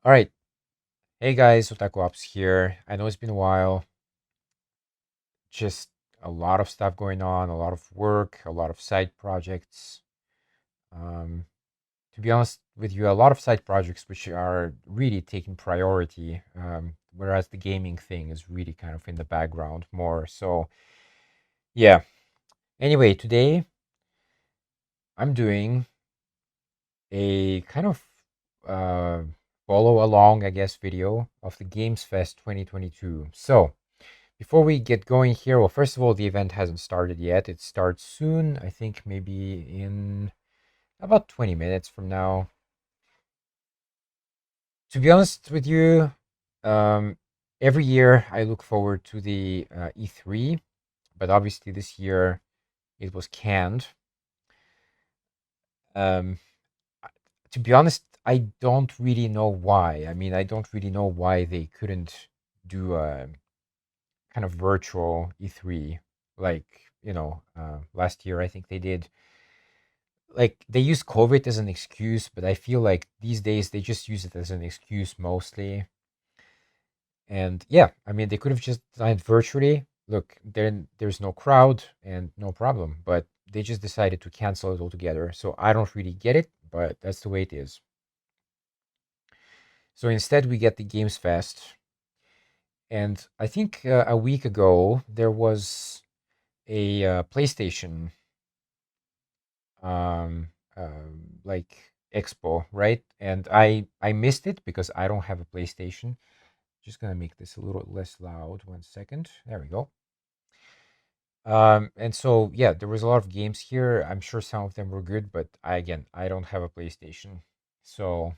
All right. Hey guys, Otaku Ops here. I know it's been a while. Just a lot of stuff going on, a lot of work, a lot of side projects. Um, to be honest with you, a lot of side projects which are really taking priority, whereas the gaming thing is really kind of in the background more. So, yeah. Anyway, today I'm doing a kind of uh, follow along, I guess, video of the Games Fest 2022. So, before we get going here, well, first of all, the event hasn't started yet. It starts soon. I think maybe in about 20 minutes from now. To be honest with you, um, every year I look forward to the E3, but obviously this year it was canned. Um, to be honest, I don't really know why. I mean, I don't really know why they couldn't do a kind of virtual E3 like, last year I think they did. Like they use COVID as an excuse, but I feel like these days they just use it as an excuse mostly. And yeah, I mean they could have just done it virtually. Look, then there's no crowd and no problem, but they just decided to cancel it altogether. So I don't really get it, but that's the way it is. So instead we get the Games Fest, and I think a week ago there was a PlayStation um, like expo, right? And I missed it because I don't have a PlayStation. Just gonna make this a little less loud. 1 second. There we go. And so yeah, there was a lot of games here. I'm sure some of them were good, but I don't have a PlayStation, so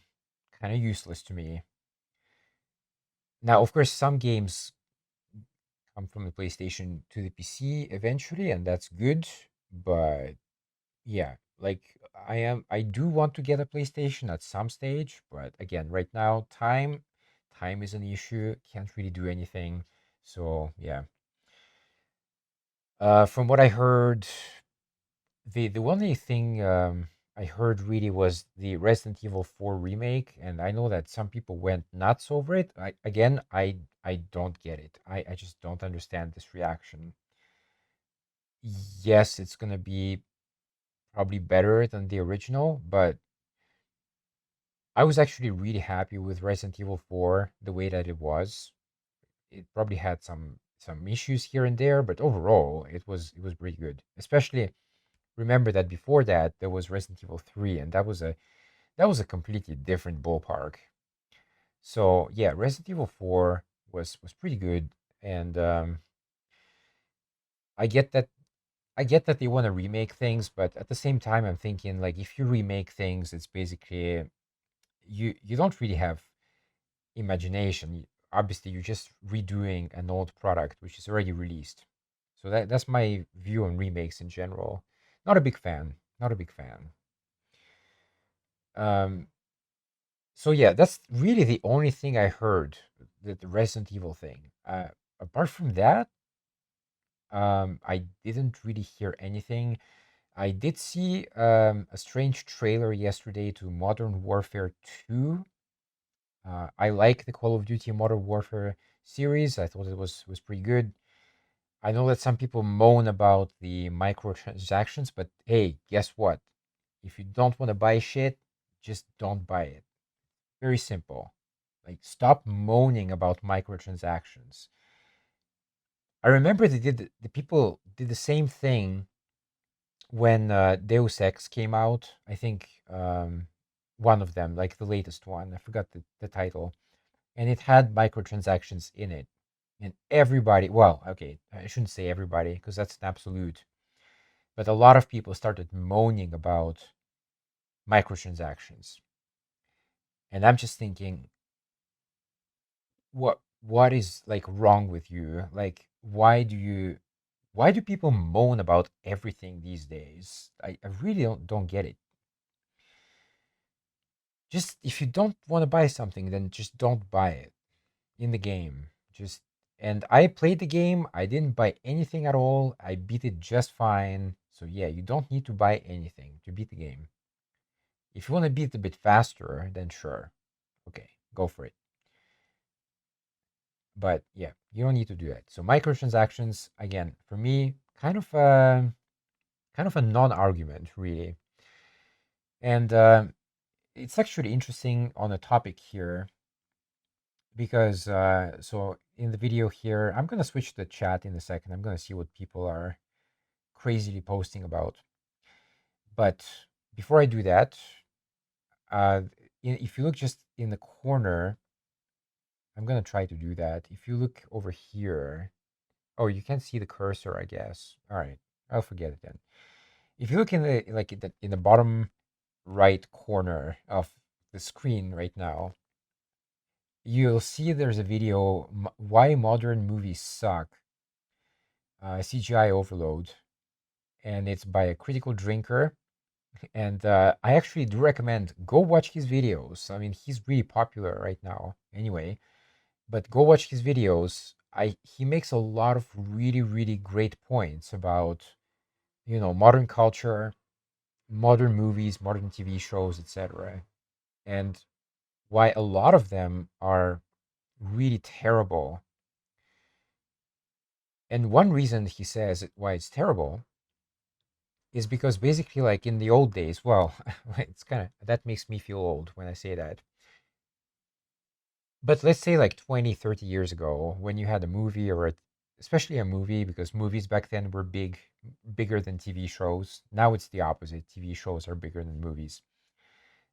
kind of useless to me. Now, of course, some games come from the PlayStation to the PC eventually, and that's good. But yeah, like I do want to get a PlayStation at some stage, but again, right now, time is an issue. Can't really do anything. So yeah. From what I heard, the only thing I heard really was the Resident Evil 4 remake, and I know that some people went nuts over it. I don't get it. I just don't understand this reaction. Yes, it's gonna be probably better than the original, but I was actually really happy with Resident Evil 4 the way that it was. It probably had some issues here and there, but overall it was pretty good. Especially remember that before that there was Resident Evil 3, and that was a completely different ballpark. So yeah, Resident Evil 4 was pretty good, and I get that I get that they want to remake things, but at the same time I'm thinking like if you remake things, it's basically you don't really have imagination. Obviously, you're just redoing an old product which is already released. So that's my view on remakes in general. Not a big fan. Not a big fan. Um, so yeah, that's really the only thing I heard. The Resident Evil thing. Apart from that, I didn't really hear anything. I did see a strange trailer yesterday to Modern Warfare 2. I like the Call of Duty Modern Warfare series. I thought it was pretty good. I know that some people moan about the microtransactions, but hey, guess what? If you don't want to buy shit, just don't buy it. Very simple. Like stop moaning about microtransactions. I remember the people did the same thing when Deus Ex came out. I think one of them, like the latest one, I forgot the title, and it had microtransactions in it. And everybody, well, okay, I shouldn't say everybody because that's an absolute, but a lot of people started moaning about microtransactions. And I'm just thinking, what is like wrong with you? Like, why do people moan about everything these days? I really don't get it. Just if you don't want to buy something, then just don't buy it in the game. Just and I played the game. I didn't buy anything at all. I beat it just fine. So yeah, you don't need to buy anything to beat the game. If you want to beat it a bit faster, then sure. Okay. go for it. But yeah, you don't need to do that. So microtransactions, again, for me, kind of a non-argument, really. And it's actually interesting on the topic here because so in the video here, I'm gonna switch the chat in a second. I'm gonna see what people are crazily posting about. But before I do that, uh, if you look just in the corner, I'm gonna try to do that. If you look over here, oh, you can't see the cursor, I guess. All right, I'll forget it then. If you look in the like in the bottom right corner of the screen right now, you'll see there's a video, Why Modern Movies Suck, CGI Overload, and it's by a critical drinker. And I actually do recommend go watch his videos. I mean, he's really popular right now anyway, but go watch his videos. He makes a lot of really, really great points about, modern culture, modern movies, modern TV shows, etc. And why a lot of them are really terrible. And one reason he says why it's terrible is because basically, like in the old days, well, it's kind of that makes me feel old when I say that. But let's say like 20, 30 years ago, when you had a movie especially a movie, because movies back then were bigger than TV shows. Now it's the opposite. TV shows are bigger than movies.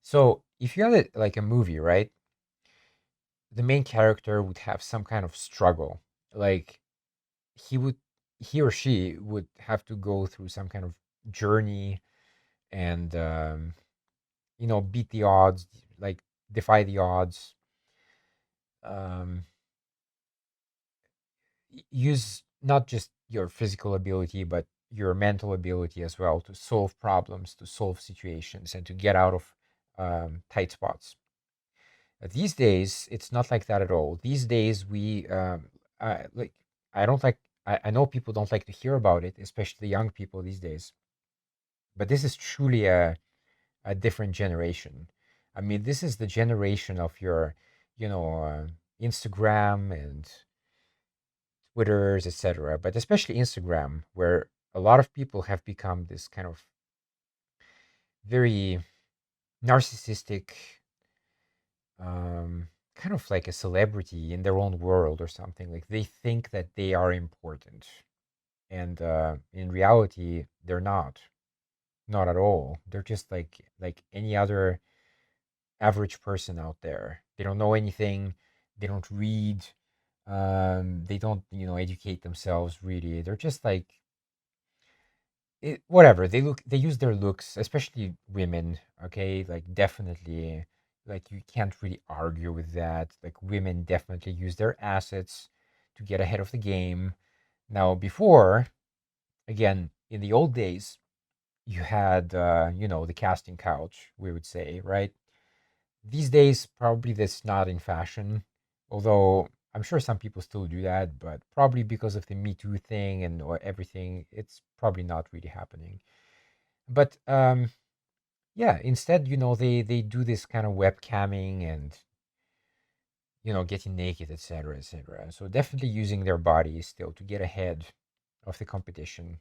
So if you had like a movie, right, the main character would have some kind of struggle. Like he would, he or she would have to go through some kind of journey and, beat the odds, like defy the odds, um, use not just your physical ability, but your mental ability as well to solve problems, to solve situations, and to get out of tight spots. These days, it's not like that at all. These days, like I don't like. I know people don't like to hear about it, especially the young people these days. But this is truly a different generation. I mean, this is the generation of your, Instagram and Twitters, etc. But especially Instagram, where a lot of people have become this kind of very narcissistic, kind of like a celebrity in their own world or something. Like they think that they are important, and in reality, they're not at all. They're just like any other average person out there. They don't know anything. They don't read. They don't, educate themselves really. They're just like whatever. They use their looks, especially women. Okay, like definitely, like you can't really argue with that. Like women definitely use their assets to get ahead of the game. Now, before, again, in the old days, you had, the casting couch, we would say, right? These days, probably that's not in fashion, although I'm sure some people still do that, but probably because of the Me Too thing and or everything, it's probably not really happening. But yeah, instead, they do this kind of webcamming and getting naked, etc., etc. So definitely using their bodies still to get ahead of the competition.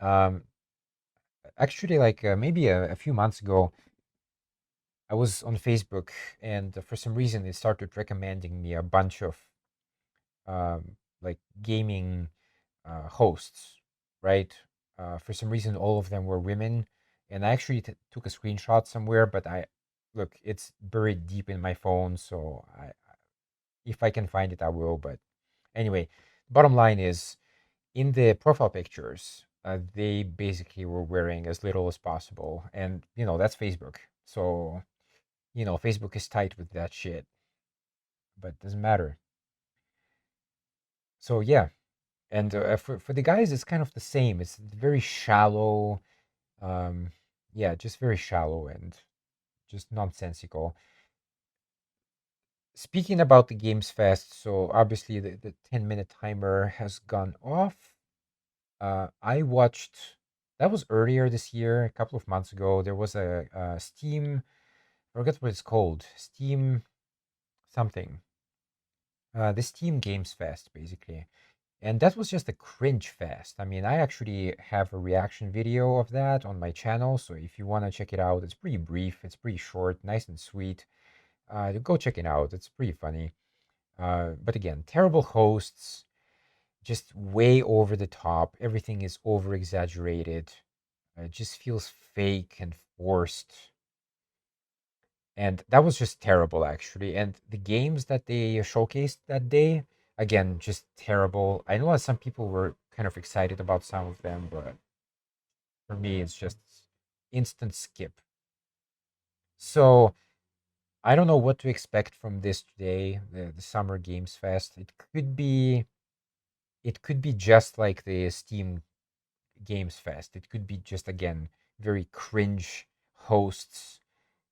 Um, Actually, like maybe a few months ago, I was on Facebook, and for some reason it started recommending me a bunch of like gaming hosts, right? For some reason, all of them were women, and I actually took a screenshot somewhere, but look, it's buried deep in my phone, so if I can find it, I will. But anyway, bottom line is, in the profile pictures, they basically were wearing as little as possible, and that's Facebook, so Facebook is tight with that shit, but it doesn't matter. So yeah, and for the guys, it's kind of the same. It's very shallow, um, yeah, just very shallow and just nonsensical. Speaking about the Games Fest, so obviously the 10-minute timer has gone off. I watched, that was earlier this year, a couple of months ago. There was a Steam forget what it's called. Steam something. The Steam Games Fest, basically. And that was just a cringe fest. I mean, I actually have a reaction video of that on my channel. So if you want to check it out, it's pretty brief, it's pretty short, nice and sweet. Go check it out. It's pretty funny. But again, terrible hosts, just way over the top. Everything is over exaggerated. It just feels fake and forced. And that was just terrible, actually. And the games that they showcased that day, again, just terrible. I know that some people were kind of excited about some of them, but for me, it's just instant skip. So I don't know what to expect from this today, the Summer Games Fest. It could be just like the Steam Games Fest. It could be just again very cringe hosts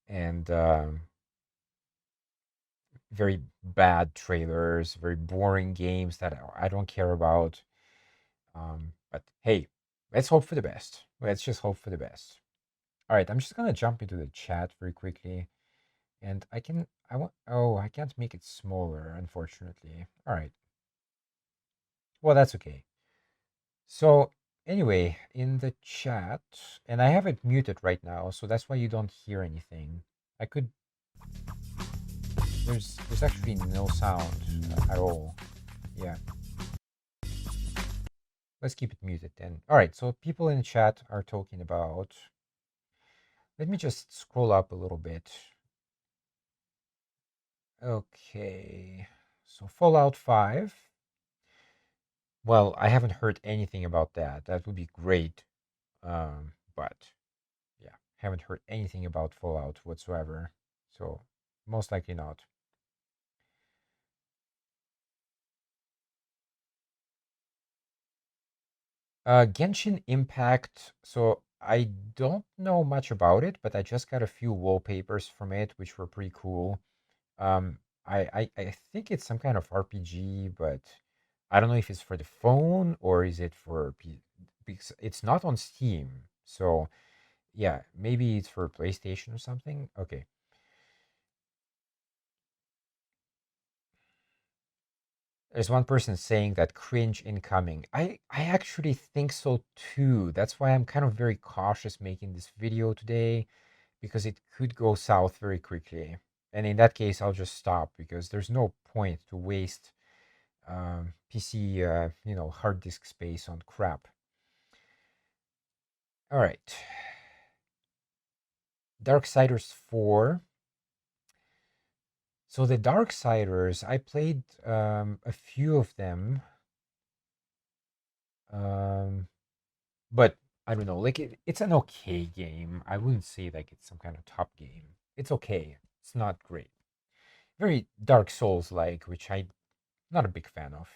and very bad trailers, very boring games that I don't care about. But hey, let's hope for the best. Let's just hope for the best. All right, I'm just gonna jump into the chat very quickly, and I want. Oh, I can't make it smaller, unfortunately. All right. Well, that's okay. So anyway, in the chat, and I have it muted right now, so that's why you don't hear anything. I could. There's actually no sound at all. Yeah. Let's keep it muted then. All right, so people in the chat are talking about. Let me just scroll up a little bit. Okay, so Fallout 5. Well, I haven't heard anything about that. That would be great. But yeah, haven't heard anything about Fallout whatsoever. So most likely not. Genshin Impact. So I don't know much about it, but I just got a few wallpapers from it, which were pretty cool. Um, I think it's some kind of RPG, but I don't know if it's for the phone or is it for because it's not on Steam. So yeah, maybe it's for PlayStation or something. Okay. There's one person saying that cringe incoming. I actually think so too. That's why I'm kind of very cautious making this video today because it could go south very quickly. And in that case, I'll just stop because there's no point to waste PC, hard disk space on crap. All right. Darksiders 4. So the Darksiders, I played a few of them, um, but I don't know. Like it's an okay game. I wouldn't say like it's some kind of top game. It's okay. It's not great. Very Dark Souls like, which I'm not a big fan of.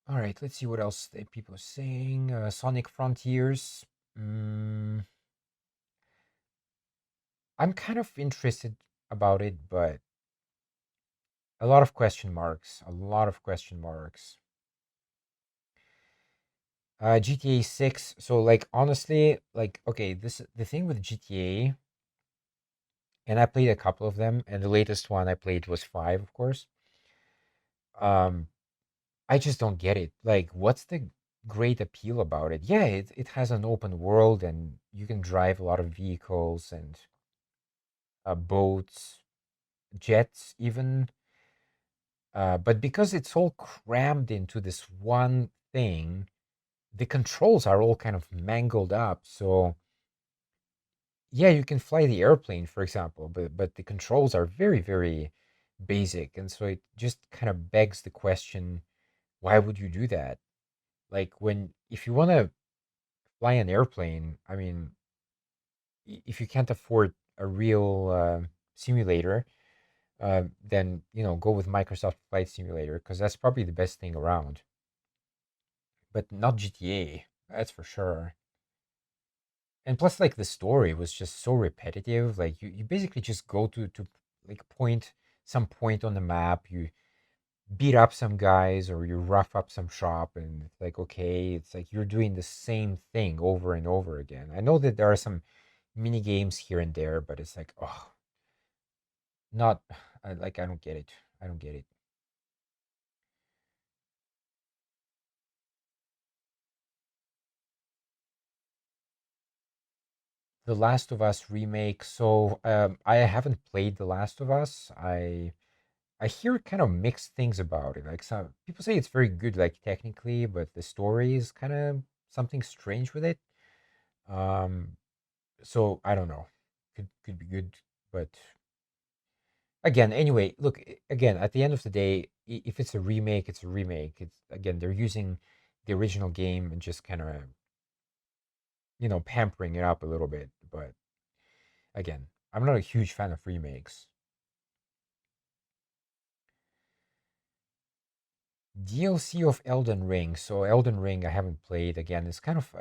All right, let's see what else people are saying. Sonic Frontiers. Mm, I'm kind of interested about it, but a lot of question marks. A lot of question marks. GTA 6. So like honestly, like okay, this the thing with GTA, and I played a couple of them, and the latest one I played was 5, of course. Um, I just don't get it. Like, what's the great appeal about it? Yeah, it has an open world, and you can drive a lot of vehicles and boats, jets, even. But because it's all crammed into this one thing, the controls are all kind of mangled up. So yeah, you can fly the airplane, for example, but the controls are very, very basic, and so it just kind of begs the question, why would you do that? Like when if you want to fly an airplane, I mean, if you can't afford a real simulator, then go with Microsoft Flight Simulator because that's probably the best thing around. But not GTA, that's for sure. And plus, like the story was just so repetitive. Like you basically just go to like some point on the map. beat up some guys or you rough up some shop, and it's like, okay, it's like you're doing the same thing over and over again. I know that there are some mini games here and there, but it's like, oh, not like I don't get it. I don't get it. The Last of Us remake. So I haven't played The Last of Us. I hear kind of mixed things about it. Like some people say it's very good, like technically, but the story is kind of something strange with it. Um, so I don't know. Could be good, but again, anyway, look again. At the end of the day, if it's a remake, it's a remake. It's again they're using the original game and just kind of pampering it up a little bit. But again, I'm not a huge fan of remakes. DLC of Elden Ring. So Elden Ring, I haven't played. Again, it's kind of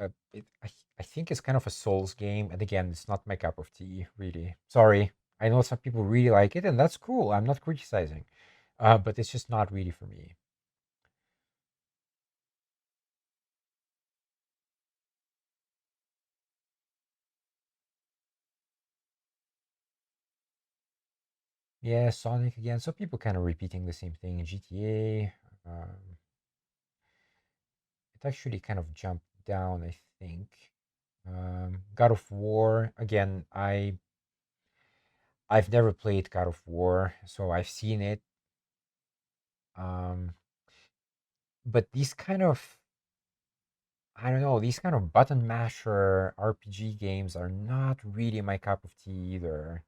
I think it's kind of a Souls game, and again, it's not my cup of tea, really. Sorry. I know some people really like it, and that's cool. I'm not criticizing, but it's just not really for me. Yeah, Sonic again. So people kind of repeating the same thing in GTA. It actually kind of jumped down, I think. God of War again. I've never played God of War, so I've seen it. Um, but these kind of I don't know, these kind of button masher RPG games are not really my cup of tea either.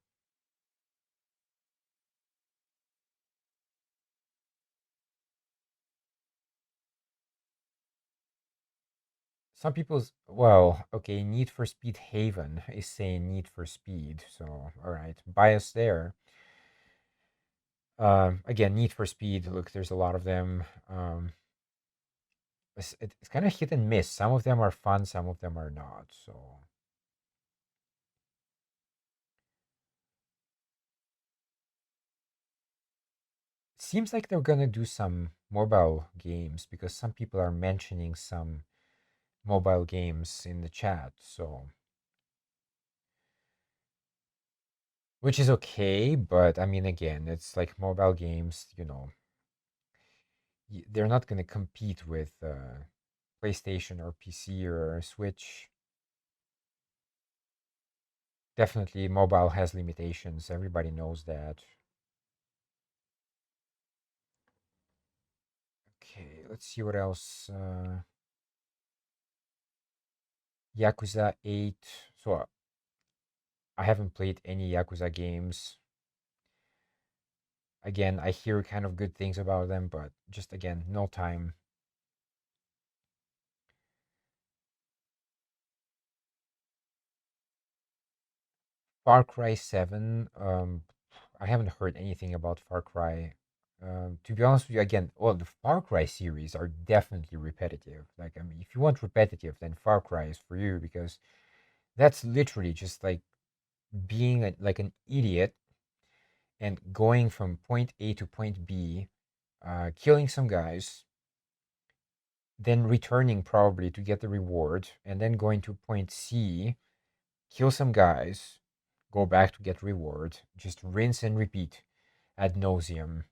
Some people's well, okay, Need for Speed Haven is saying Need for Speed, so all right, bias there. Again, Need for Speed. Look, there's a lot of them. It's kind of hit and miss. Some of them are fun, some of them are not. So seems like they're gonna do some mobile games because some people are mentioning some mobile games in the chat. So which is okay, but I mean, again, it's like mobile games. They're not gonna compete with PlayStation or PC or Switch. Definitely, mobile has limitations. Everybody knows that. Okay, let's see what else. Yakuza 8. So I haven't played any Yakuza games. Again, I hear kind of good things about them, but just again, no time. Far Cry 7. I haven't heard anything about Far Cry. To be honest with you, again, well, the Far Cry series are definitely repetitive. Like, I mean, if you want repetitive, then Far Cry is for you because that's literally just like being like an idiot and going from point A to point B, killing some guys, then returning probably to get the reward, and then going to point C, kill some guys, go back to get reward, just rinse and repeat ad nauseum.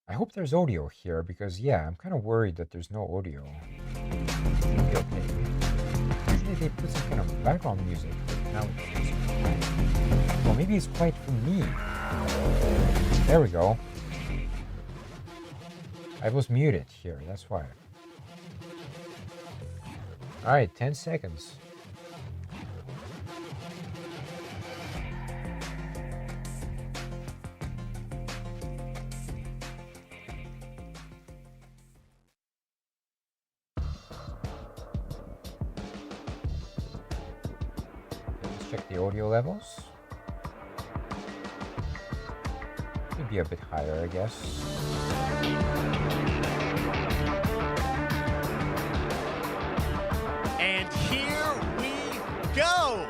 I hope there's audio here because yeah, I'm kind of worried that there's no audio. Maybe okay. Usually they put some kind of background music, but now it's just quiet. Well, maybe it's quiet for me. There we go. I was muted here, that's why. Alright, 10 seconds. Let's check the audio levels. Could be a bit higher, I guess. And here we go.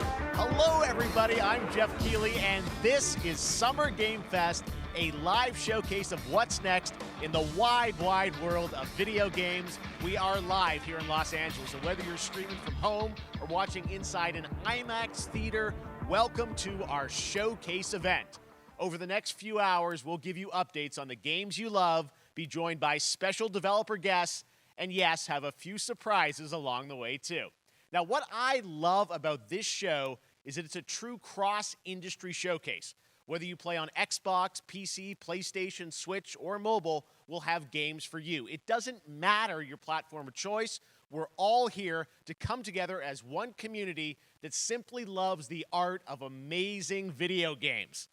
Hello, everybody. I'm Jeff Keighley, and this is Summer Game Fest, a live showcase of what's next in the wide, wide world of video games. We are live here in Los Angeles, and whether you're streaming from home or watching inside an IMAX theater, welcome to our showcase event. Over the next few hours, we'll give you updates on the games you love, be joined by special developer guests, and yes, have a few surprises along the way, too. Now, what I love about this show is that it's a true cross-industry showcase. Whether you play on Xbox, PC, PlayStation, Switch, or mobile, we'll have games for you. It doesn't matter your platform of choice. We're all here to come together as one community that simply loves the art of amazing video games.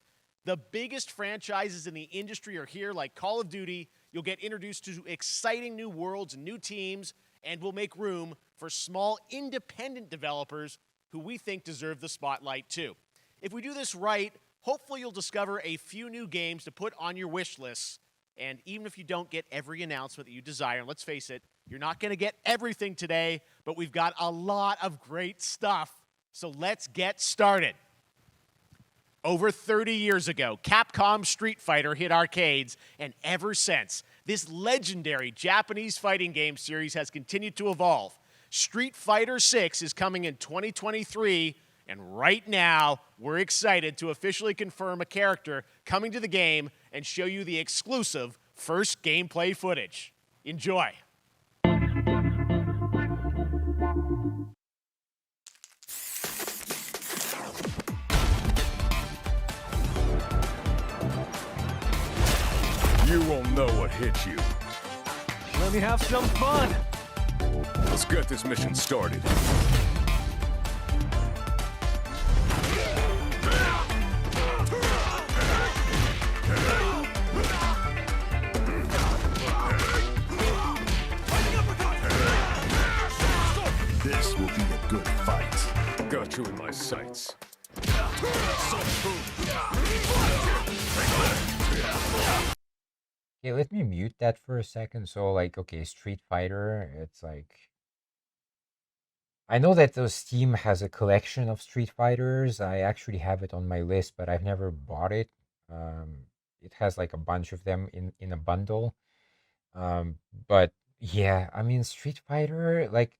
The biggest franchises in the industry are here, like Call of Duty. You'll get introduced to exciting new worlds and new teams, and we'll make room for small independent developers who we think deserve the spotlight too. If we do this right, hopefully you'll discover a few new games to put on your wish lists. And even if you don't get every announcement that you desire, and let's face it, you're not going to get everything today, but we've got a lot of great stuff. So let's get started. Over 30 years ago, Capcom's Street Fighter hit arcades, and ever since, this legendary Japanese fighting game series has continued to evolve. Street Fighter 6 is coming in 2023, and right now, we're excited to officially confirm a character coming to the game and show you the exclusive first gameplay footage. Enjoy. You won't know what hit you. Let me have some fun. Let's get this mission started. This will be a good fight. Got you in my sights. Okay, let me mute that for a second. So, like, okay, Street Fighter, it's like... I know that the Steam has a collection of Street Fighters. I actually have it on my list, but I've never bought it. It has like a bunch of them in a bundle. But yeah, I mean, Street Fighter, like,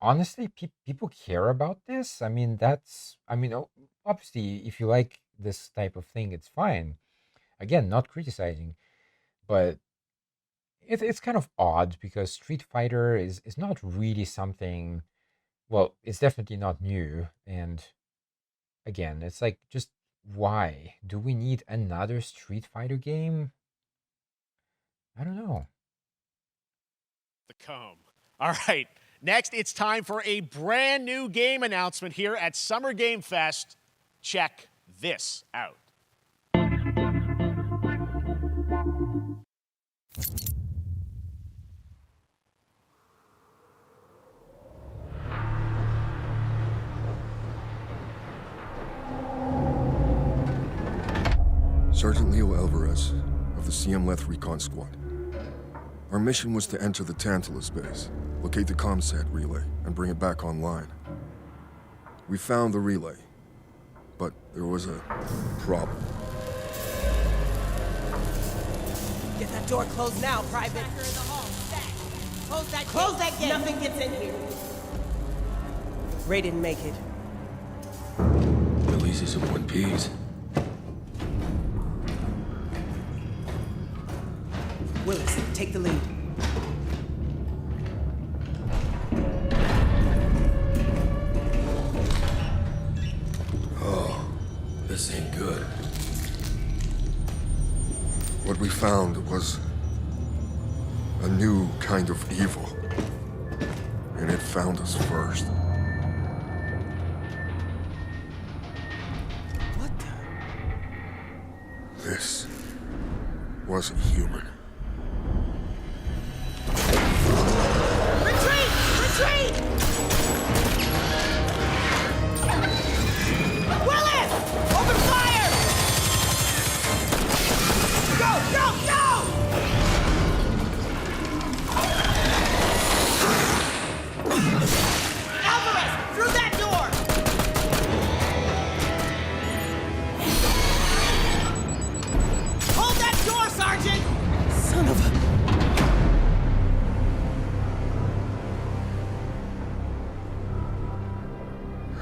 honestly, people care about this. I mean, obviously, if you like this type of thing, it's fine. Again, not criticizing, but it's kind of odd because Street Fighter is not really something. Well, it's definitely not new, and again, it's like, just why do we need another Street Fighter game? I don't know. The comb. All right, next it's time for a brand new game announcement here at Summer Game Fest. Check this out. Sergeant Leo Alvarez of the CM Leth Recon Squad. Our mission was to enter the Tantalus base, locate the ComSat relay, and bring it back online. We found the relay, but there was a problem. Get that door closed now, Private. Close that gate. Nothing gets in here. Ray didn't make it. Releases in one piece. Willis, take the lead. Oh, this ain't good. What we found was a new kind of evil, and it found us first. What the? This wasn't human. Retreat! Retreat! Willis! Open fire! Go! Go! Go! Alvarez! Through that door!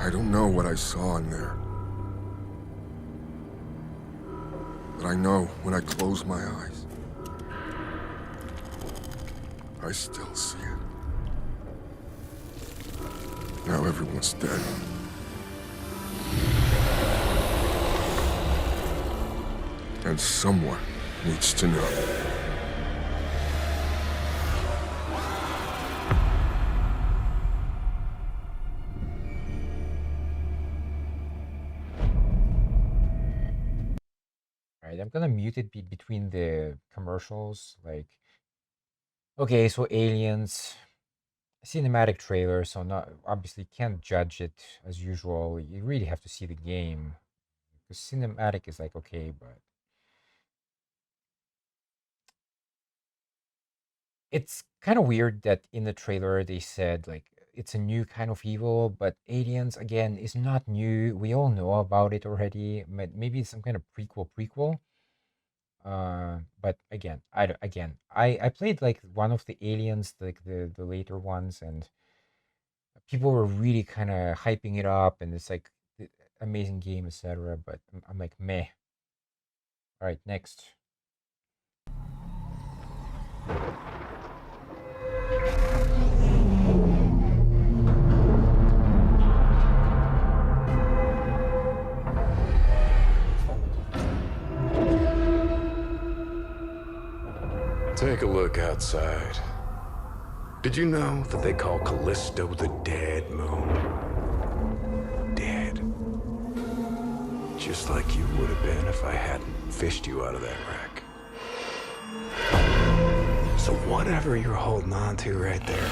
I don't know what I saw in there. But I know when I close my eyes, I still see it. Now everyone's dead. And someone needs to know. Alright, I'm gonna mute it between the commercials. Like, okay, so Aliens cinematic trailer, so not obviously can't judge it as usual. You really have to see the game because cinematic is like okay, but it's kind of weird that in the trailer they said like it's a new kind of evil, but Aliens again is not new. We all know about it already. Maybe it's some kind of prequel. But again, I played like one of the Aliens, like the later ones, and people were really kind of hyping it up, and it's like amazing game, etc. But I'm like meh. All right, next. Take a look outside. Did you know that they call Callisto the Dead Moon? Dead. Just like you would have been if I hadn't fished you out of that wreck. So whatever you're holding on to right there,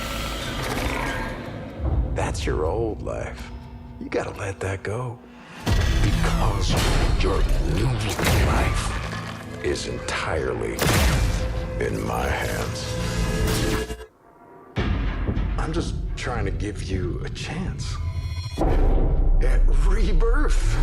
that's your old life. You gotta let that go. Because your new life is entirely in my hands. I'm just trying to give you a chance at rebirth.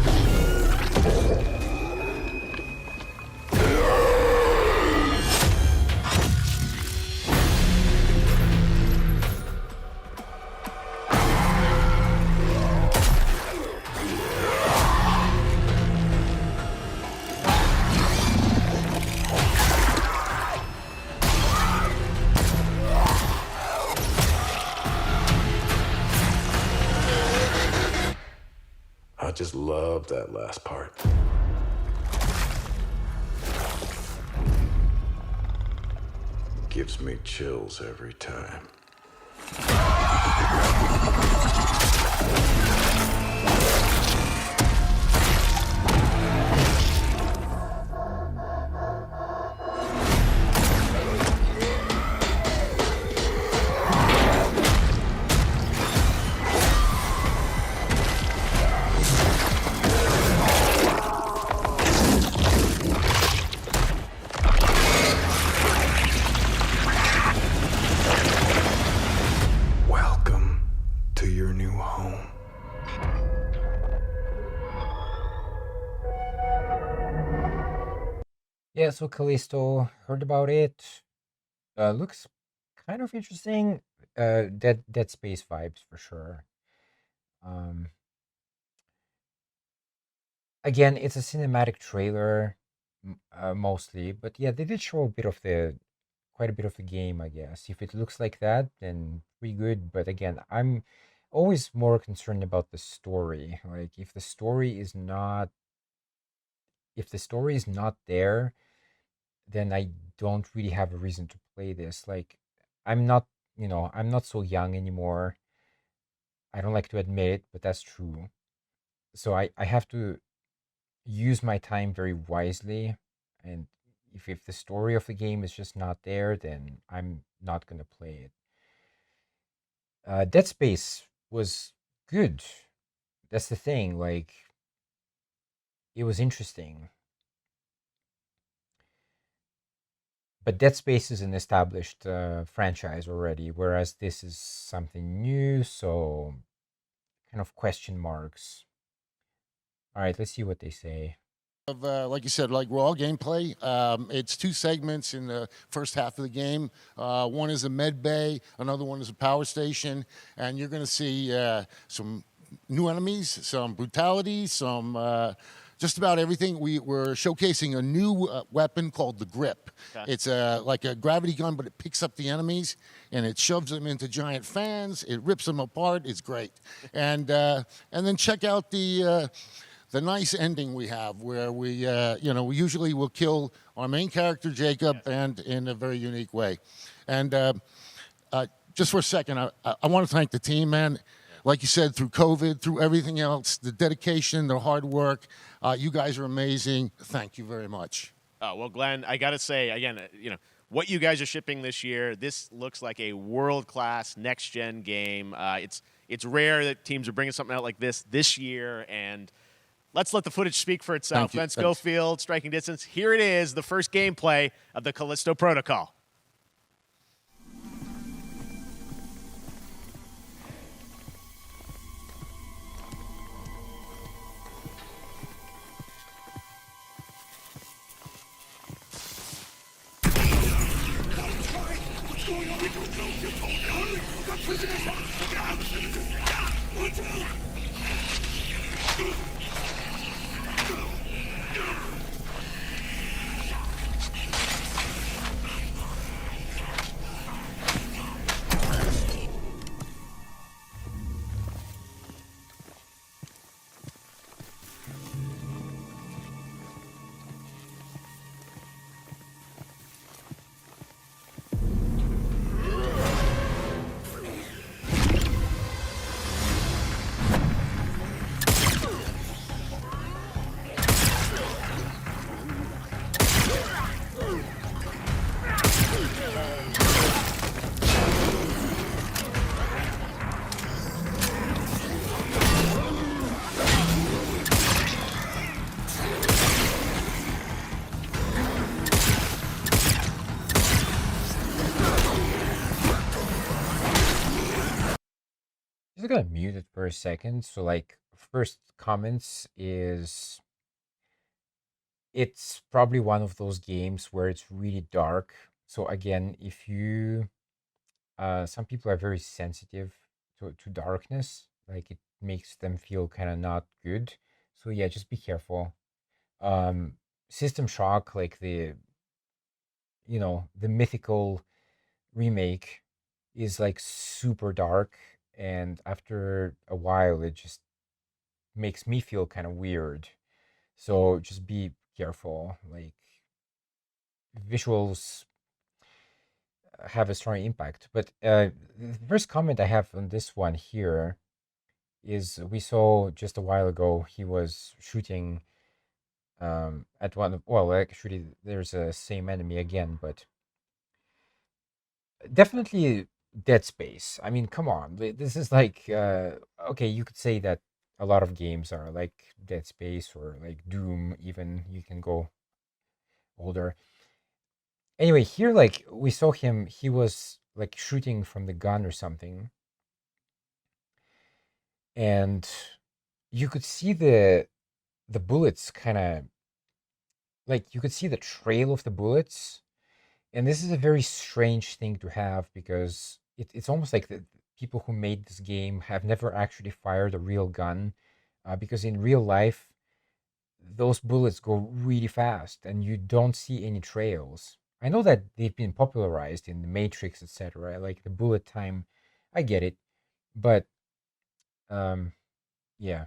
I just love that last part. Gives me chills every time. Welcome to your new home. Yeah, so Callisto, heard about it. Looks kind of interesting. Dead Space vibes for sure. Um, again, it's a cinematic trailer, mostly, but yeah, they did show quite a bit of the game, I guess. If it looks like that, then pretty good. But again, I'm always more concerned about the story. Like if the story is not there, then I don't really have a reason to play this. Like I'm not, I'm not so young anymore. I don't like to admit it, but that's true. So I have to use my time very wisely, and if the story of the game is just not there, then I'm not gonna play it. Dead Space was good. That's the thing. Like, it was interesting. But Dead Space is an established franchise already, whereas this is something new, so kind of question marks. All right, let's see what they say. Of like you said, like raw gameplay. It's two segments in the first half of the game. One is a med bay, another one is a power station, and you're going to see some new enemies, some brutality, some just about everything. We're showcasing a new weapon called the Grip. Okay. It's like a gravity gun, but it picks up the enemies and it shoves them into giant fans. It rips them apart. It's great. And then check out the nice ending we have, where we we usually will kill our main character Jacob, and in a very unique way. And just for a second, I want to thank the team, man. Like you said, through COVID, through everything else, the dedication, the hard work, you guys are amazing. Thank you very much. Oh, well, Glenn, I got to say, again, what you guys are shipping this year, this looks like a world-class next-gen game. It's rare that teams are bringing something out like this year, and let's let the footage speak for itself. Thank you. Glenn Schofield, Striking Distance. Here it is, the first gameplay of the Callisto Protocol. Just gonna mute it for a second. So, like, first comments is it's probably one of those games where it's really dark. So again, if you some people are very sensitive to darkness, like it makes them feel kind of not good. So yeah, just be careful. System Shock, like the mythical remake, is like super dark, and after a while it just makes me feel kind of weird. So just be careful. Like, visuals have a strong impact. But the first comment I have on this one here is, we saw just a while ago he was shooting at one of, well, actually there's a same enemy again, but definitely Dead Space. I mean, come on, this is like okay, you could say that a lot of games are like Dead Space, or like Doom, even. You can go older. Anyway, here, like, we saw him, he was like shooting from the gun or something, and you could see the bullets kind of, like, you could see the trail of the bullets. And this is a very strange thing to have, because it's almost like the people who made this game have never actually fired a real gun, because in real life those bullets go really fast and you don't see any trails. I know that they've been popularized in the Matrix, etc., like the bullet time. I get it, but yeah,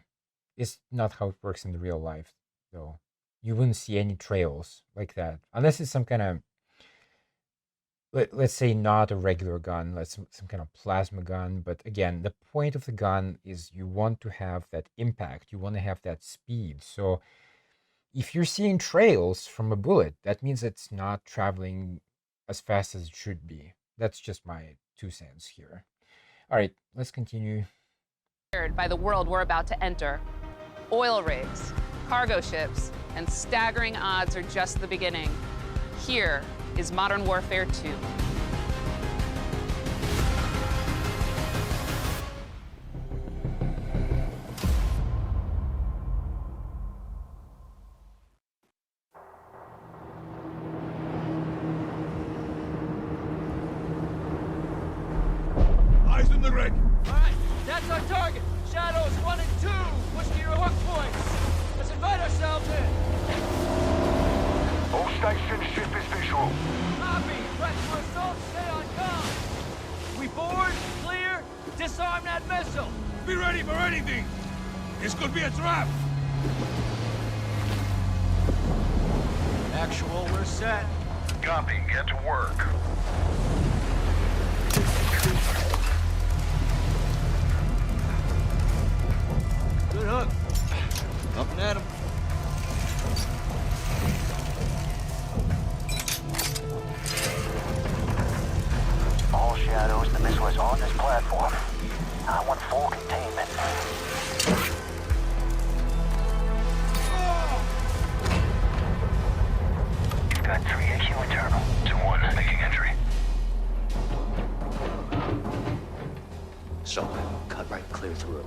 it's not how it works in the real life, though. You wouldn't see any trails like that unless it's some kind of, let's say, not a regular gun, let's some kind of plasma gun. But again, the point of the gun is you want to have that impact, you want to have that speed. So if you're seeing trails from a bullet, that means it's not traveling as fast as it should be. That's just my 2 cents here. All right, let's continue. By the world we're about to enter. Oil rigs, cargo ships, and staggering odds are just the beginning. Here is Modern Warfare 2. Eyes in the rig. All right, that's our target. Shadows 1 ship or anything! This could be a trap! Actual, we're set. Copy, get to work. Good hook. Up and at him. All Shadows, the missile is on this platform. I want full containment. You've got 3 AQ internal. 2-1, making entry. So, cut right clear through.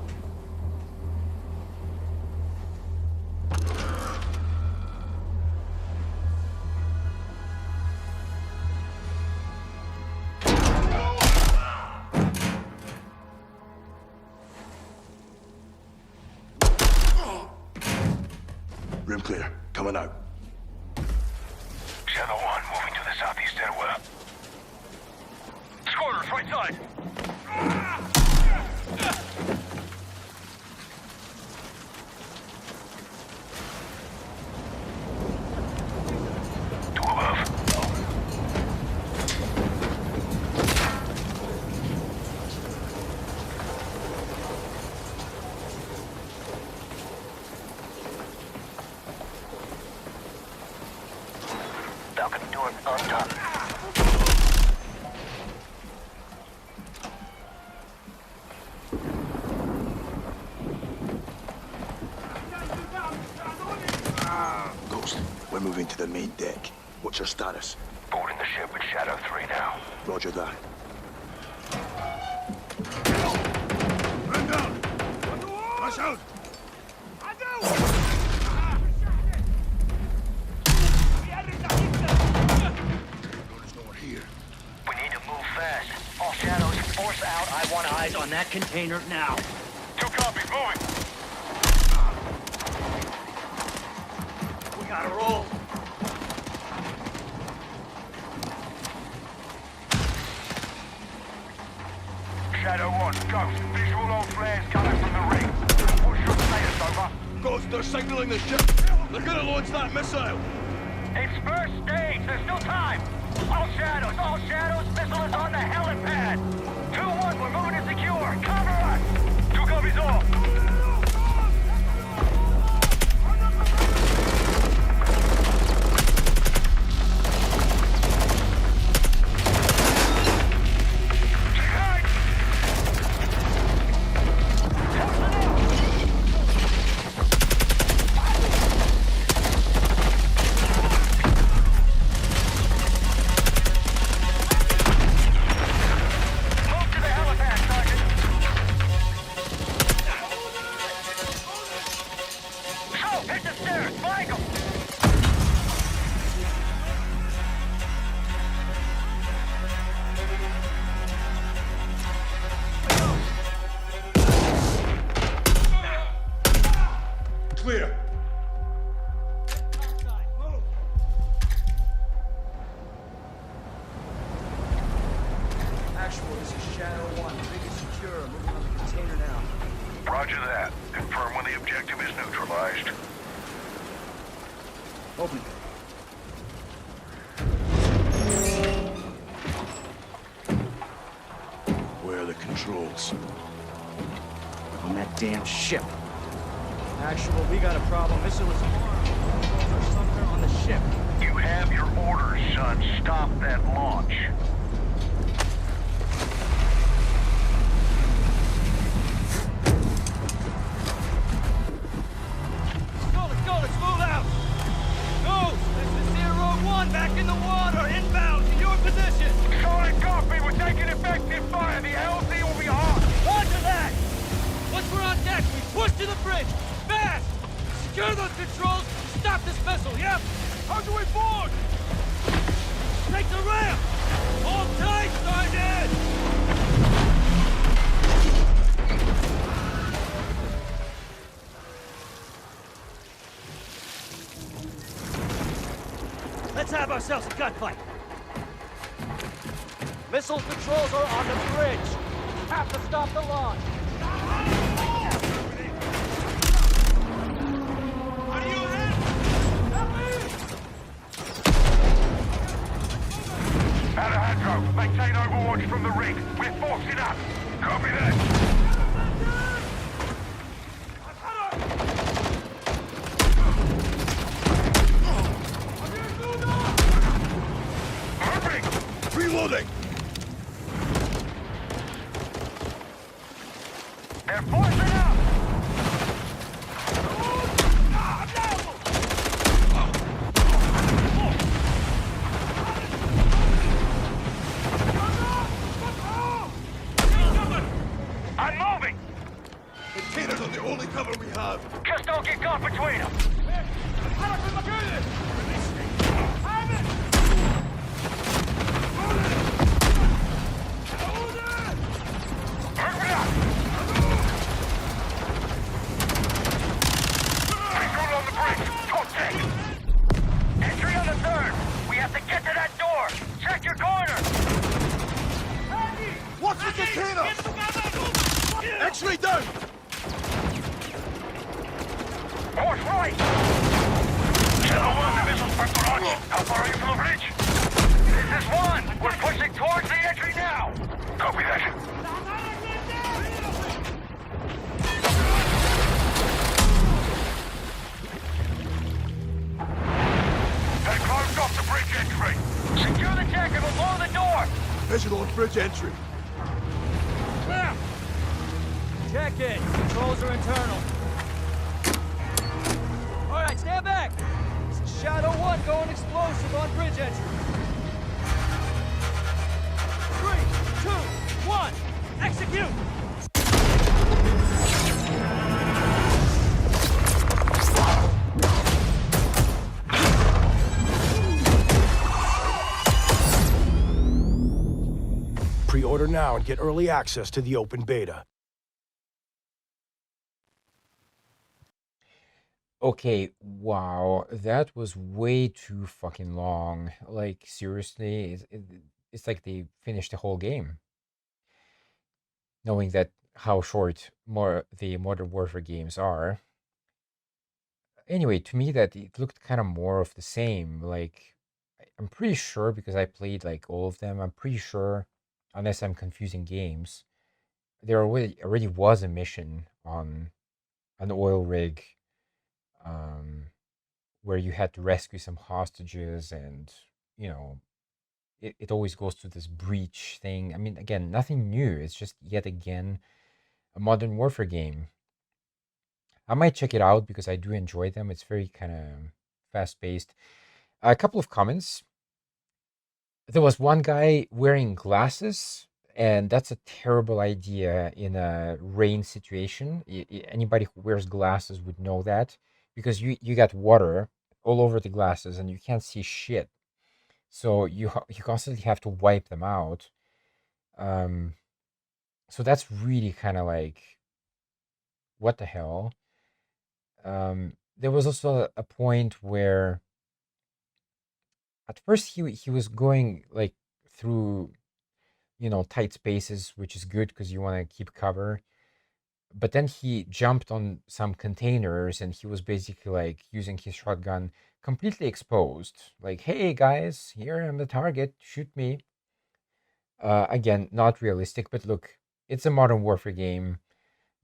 Room clear. Coming out. Shadow 1, moving to the southeast stairwell. Squatters, right side. Two above. Balcony door up top. Ghost, we're moving to the main deck. What's your status? Boarding the ship with Shadow 3 now. Roger that. Man down! Rush out! There's no one here. We need to move fast. All Shadows, force out. I want eyes on that container now. 2 copies, moving. We gotta roll. Shadow 1, Ghost. Visual on flares coming from the ring. What's your status, over? Ghost, they're signaling the ship! They're gonna launch that missile! It's first stage. There's still time. All Shadows, missile is on the helipad. 2-1, we're moving to secure. Cover us. 2 copies all. Move to the helipad, Sergeant. Go, hit the stairs. Flank 'em. Clear! Actual, this is Shadow 1. Rig is secure. Moving on the container now. Roger that. Confirm when the objective is neutralized. Open it. Where are the controls? On that damn ship. Actual, we got a problem. Missile is armed. Or somewhere on the ship. You have your orders, son. Stop that launch. Let's move out! Ghost, this is Zero 1 back in the water, inbound to your position! Solid copy. We're taking effective fire. The LZ will be hot. Roger that! Once we're on deck, we push to the bridge! Fast! Secure those controls! Stop this vessel, yep! How do we board? Take the ramp! Hold tight, Sergeant! Let's have ourselves a gunfight! Missile controls are on the bridge! Have to stop the launch! the only cover we have. Just don't get caught between them. Entry on the third. We have to get to that door. Check your corner. Watch the container! X-ray down! Course right. Kilo 1, the missile's Preparachi. How far are you from the bridge? This is 1. We're pushing towards the entry now. Copy that. That car's off the bridge entry. Secure the deck and we'll blow the door. Visual on bridge entry. Check it. Controls are internal. All right, stand back. This is Shadow 1 going explosive on bridge entry. 3, 2, 1, execute! Pre-order now and get early access to the open beta. Okay, wow, that was way too fucking long. Like, seriously, it's like they finished the whole game, knowing that how short the Modern Warfare games are. Anyway, to me, that it looked kind of more of the same. Like, I'm pretty sure because I played like all of them. I'm pretty sure, unless I'm confusing games, there already was a mission on an oil rig. Where you had to rescue some hostages, and it always goes to this breach thing. I mean, again, nothing new. It's just yet again a Modern Warfare game. I might check it out because I do enjoy them. It's very kind of fast paced. A couple of comments. There was one guy wearing glasses, and that's a terrible idea in a rain situation. Anybody who wears glasses would know that. Because you got water all over the glasses and you can't see shit, so you constantly have to wipe them out. So that's really kind of like, what the hell. There was also a point where at first he was going like through tight spaces, which is good because you want to keep cover. But then he jumped on some containers and he was basically like using his shotgun completely exposed. Like, hey guys, here I'm the target, shoot me. Again, not realistic, but look, it's a Modern Warfare game.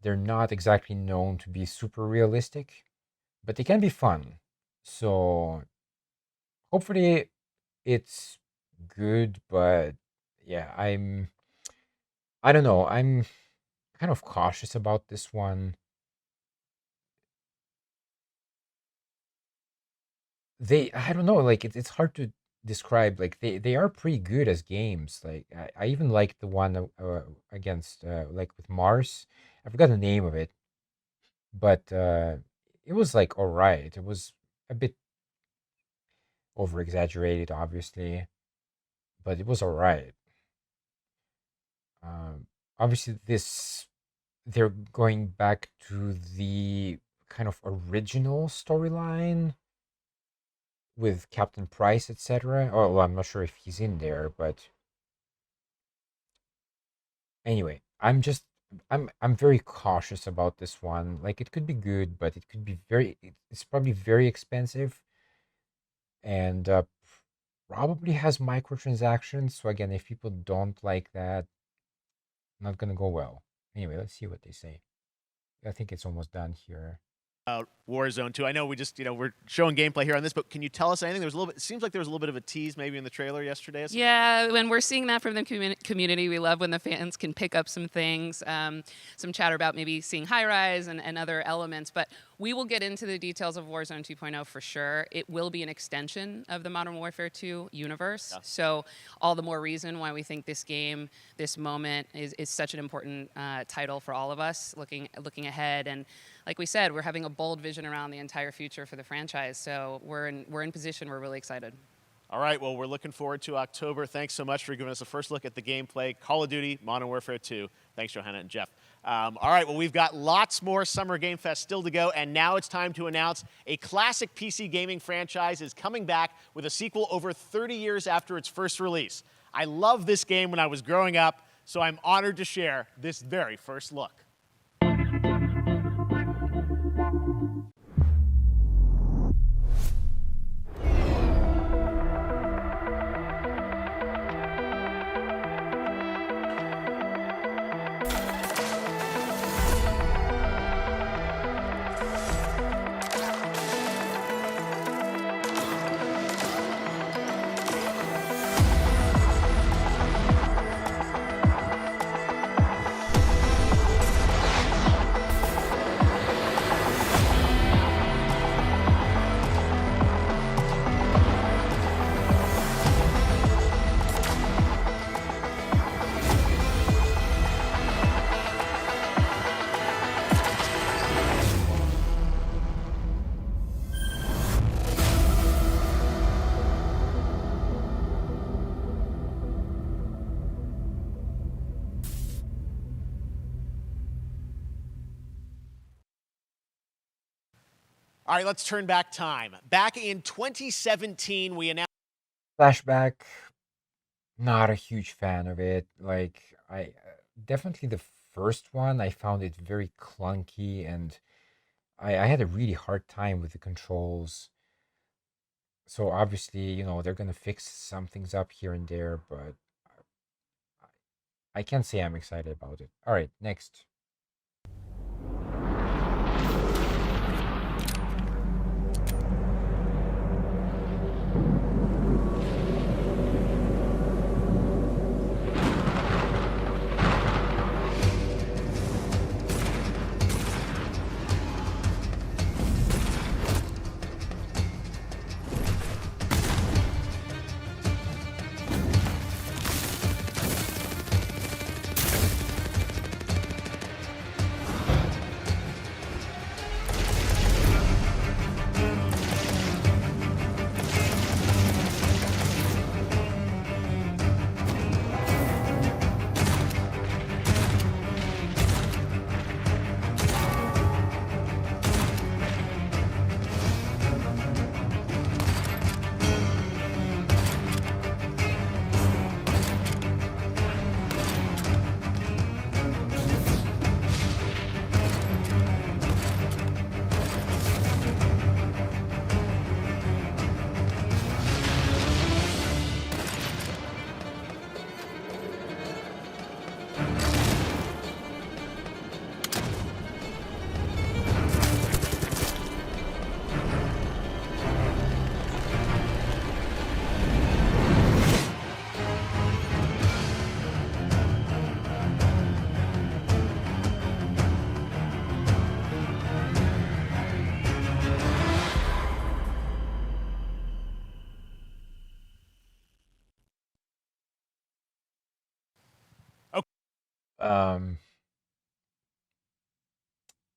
They're not exactly known to be super realistic, but they can be fun. So hopefully it's good, but yeah, I don't know. I'm kind of cautious about this one. I don't know, like it's hard to describe. Like they are pretty good as games. Like I even liked the one against like with Mars. I forgot the name of it, but it was like all right. It was a bit over exaggerated, obviously, but it was all right. Obviously, they're going back to the kind of original storyline with Captain Price, etc. Oh, well, I'm not sure if he's in there, but anyway, I'm very cautious about this one. Like, it could be good, but it could be it's probably very expensive, and probably has microtransactions. So again, if people don't like that, not gonna go well. Anyway, let's see what they say. I think it's almost done here. Warzone 2. I know we just, we're showing gameplay here on this, but can you tell us anything? It seems like there was a little bit of a tease maybe in the trailer yesterday. Yeah, when we're seeing that from the community, we love when the fans can pick up some things, some chatter about maybe seeing high rise and other elements. But We will get into the details of Warzone 2.0 for sure. It will be an extension of the Modern Warfare 2 universe. Yeah. So all the more reason why we think this game, this moment, is such an important title for all of us looking ahead. And like we said, we're having a bold vision around the entire future for the franchise. So we're in position. We're really excited. All right, well, we're looking forward to October. Thanks so much for giving us a first look at the gameplay. Call of Duty, Modern Warfare 2. Thanks, Johanna and Jeff. All right, well, we've got lots more Summer Game Fest still to go, and now it's time to announce a classic PC gaming franchise is coming back with a sequel over 30 years after its first release. I loved this game when I was growing up, so I'm honored to share this very first look. All right, let's turn back time. Back in 2017, we announced... Flashback, not a huge fan of it. Like, I definitely the first one, I found it very clunky, and I had a really hard time with the controls. So obviously, you know, they're gonna fix some things up here and there, but I can't say I'm excited about it. All right, next.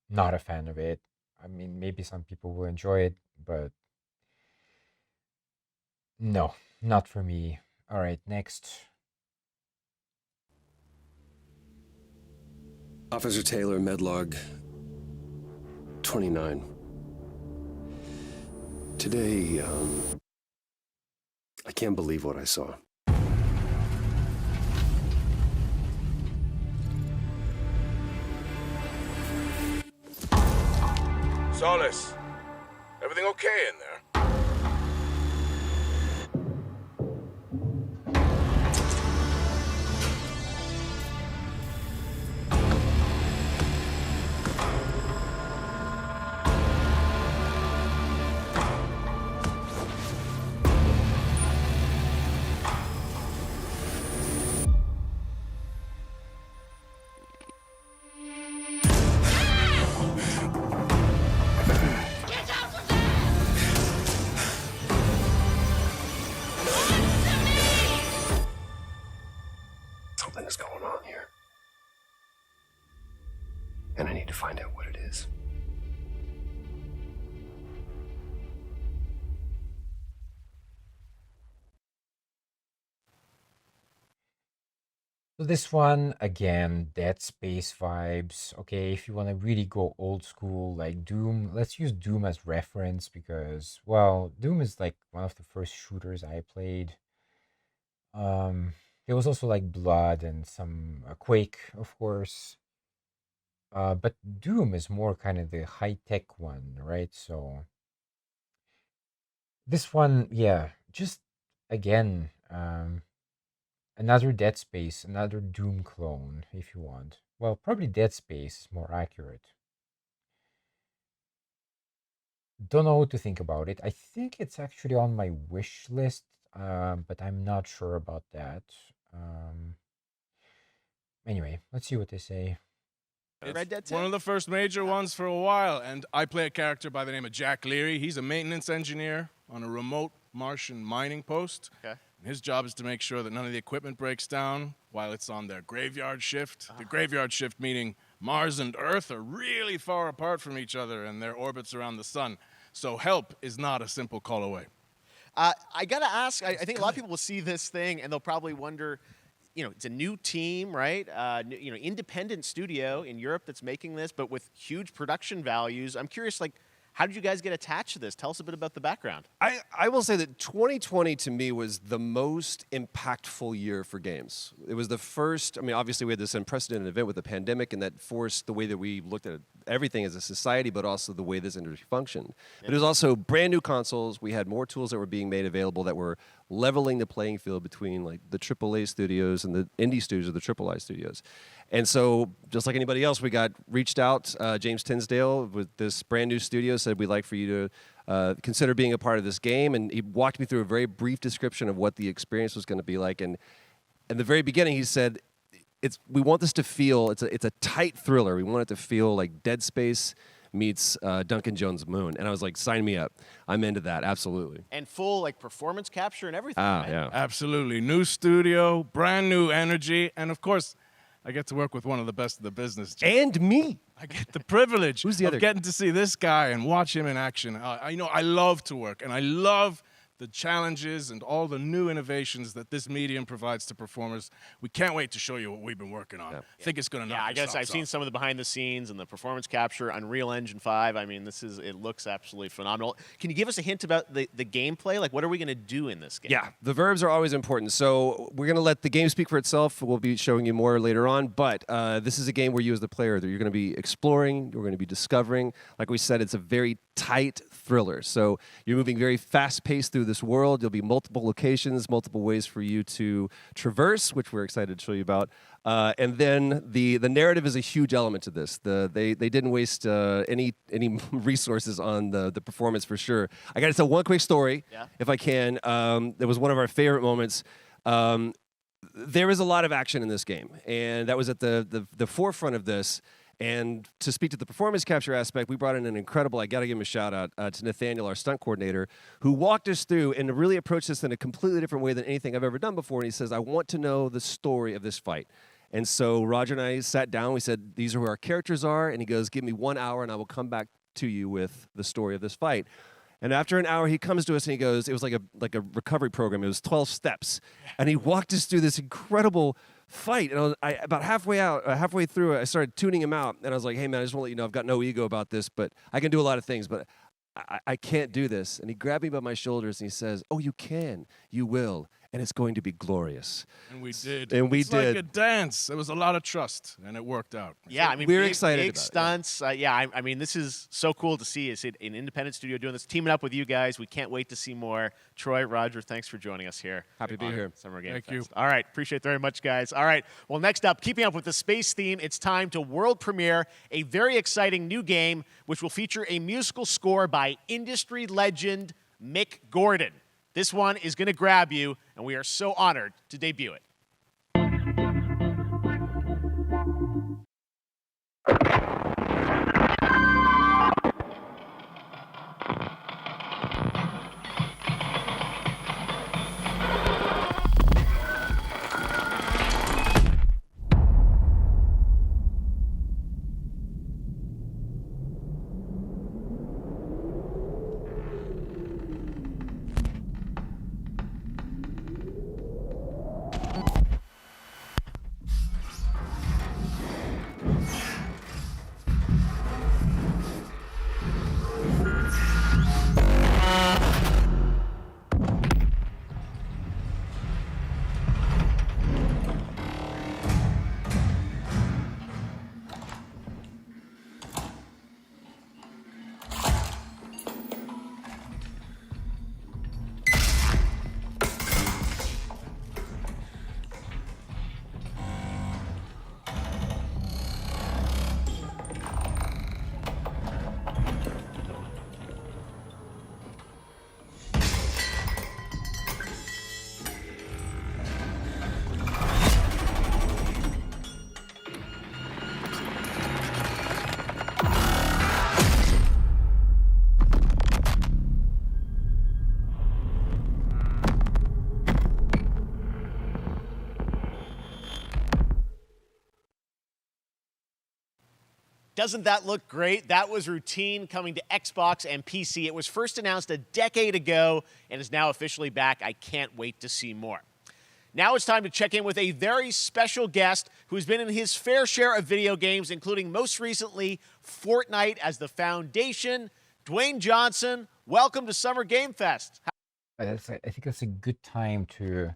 Not a fan of it. I mean, maybe some people will enjoy it, but no, not for me. All right, next. Officer Taylor, Medlog 29. Today, I can't believe what I saw. Solis, everything okay in there? So this one, again, Dead Space vibes. Okay, if you want to really go old school, like Doom, let's use Doom as reference because, well, Doom is like one of the first shooters I played. There was also like Blood and some Quake, of course. But Doom is more kind of the high-tech one, right? So this one, yeah, just again, another Dead Space, another Doom clone, if you want. Well, probably Dead Space is more accurate. Don't know what to think about it. I think it's actually on my wish list, but I'm not sure about that. Anyway, let's see what they say. Red Dead 2? One of the first major ones for a while, and I play a character by the name of Jack Leary. He's a maintenance engineer on a remote Martian mining post. Okay. And his job is to make sure that none of the equipment breaks down while it's on their graveyard shift. The graveyard shift meaning Mars and Earth are really far apart from each other and their orbits around the sun. So help is not a simple call away. I got to ask, I think a lot of people will see this thing and they'll probably wonder, you know, it's a new team, right? You know, independent studio in Europe that's making this, but with huge production values. I'm curious, like, how did you guys get attached to this? Tell us a bit about the background. I will say that 2020 to me was the most impactful year for games. It was the first, I mean, obviously we had this unprecedented event with the pandemic and that forced the way that we looked at everything as a society, but also the way this industry functioned. But it was also brand new consoles. We had more tools that were being made available that were leveling the playing field between like the AAA studios and the indie studios or the AAA studios. And so, just like anybody else, we got reached out. James Tinsdale with this brand new studio said, we'd like for you to consider being a part of this game. And he walked me through a very brief description of what the experience was going to be like. And in the very beginning, he said, we want this to feel, it's a tight thriller. We want it to feel like Dead Space meets Duncan Jones' Moon. And I was like, sign me up. I'm into that, absolutely. And full like performance capture and everything, right? Yeah. Absolutely. New studio, brand new energy, and of course, I get to work with one of the best of the business. And me. I get the privilege Who's the of other getting to see this guy and watch him in action. I love to work, and I love the challenges and all the new innovations that this medium provides to performers. We can't wait to show you what we've been working on. I think it's going to knock I guess your I've socks seen off. some of the behind the scenes and the performance capture, Unreal Engine 5. I mean, it looks absolutely phenomenal. Can you give us a hint about the gameplay? Like, what are we going to do in this game? Yeah, the verbs are always important. So we're going to let the game speak for itself. We'll be showing you more later on. But this is a game where you as the player, you're going to be exploring, you're going to be discovering. Like we said, it's a very tight thriller. So you're moving very fast-paced through this world. There'll be multiple locations, multiple ways for you to traverse, which we're excited to show you about. And then the narrative is a huge element to this. They didn't waste any resources on the performance for sure. I got to tell one quick story, if I can. It was one of our favorite moments. There is a lot of action in this game, and that was at the forefront of this. And to speak to the performance capture aspect, we brought in an incredible, I got to give him a shout out to Nathaniel, our stunt coordinator, who walked us through and really approached this in a completely different way than anything I've ever done before. And he says, I want to know the story of this fight. And so Roger and I sat down, we said, these are who our characters are. And he goes, give me 1 hour and I will come back to you with the story of this fight. And after an hour, he comes to us and he goes, it was like a recovery program. It was 12 steps. And he walked us through this incredible fight. And about halfway through, I started tuning him out. And I was like, hey, man, I just want to let you know I've got no ego about this, but I can do a lot of things, but I can't do this. And he grabbed me by my shoulders and he says, oh, you can. You will. And it's going to be glorious. And we did. And we it's did. like a dance. There was a lot of trust, and it worked out. Yeah, I mean, we're excited big about stunts. I mean, this is so cool to see. It's an independent studio doing this, teaming up with you guys. We can't wait to see more. Troy, Roger, thanks for joining us here. Happy to be here. Summer Game Thank Fest. you. All right, appreciate it very much, guys. All right, well, next up, keeping up with the space theme, it's time to world premiere a very exciting new game, which will feature a musical score by industry legend Mick Gordon. This one is going to grab you, and we are so honored to debut it. Doesn't that look great? That was Routine coming to Xbox and PC. It was first announced a decade ago and is now officially back. I can't wait to see more. Now it's time to check in with a very special guest who's been in his fair share of video games, including most recently Fortnite as the foundation. Dwayne Johnson, welcome to Summer Game Fest. I think that's a good time to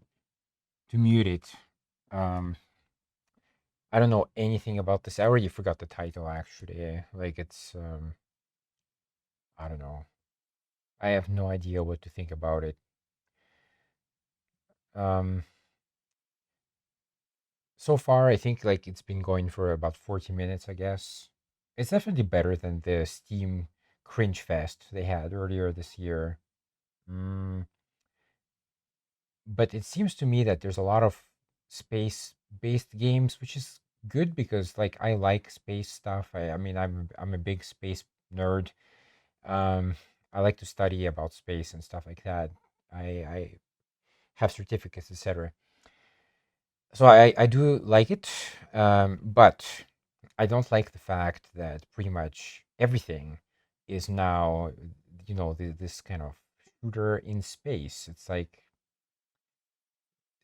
mute it. I don't know anything about this. I already forgot the title, actually. Like, it's, I don't know. I have no idea what to think about it. So far, I think, like, it's been going for about 40 minutes, I guess. It's definitely better than the Steam Cringe Fest they had earlier this year. But it seems to me that there's a lot of space-based games, which is good because, like, I like space stuff. I mean, I'm a big space nerd. I like to study about space and stuff like that. I have certificates, etc. So I do like it, but I don't like the fact that pretty much everything is now, this kind of shooter in space. It's like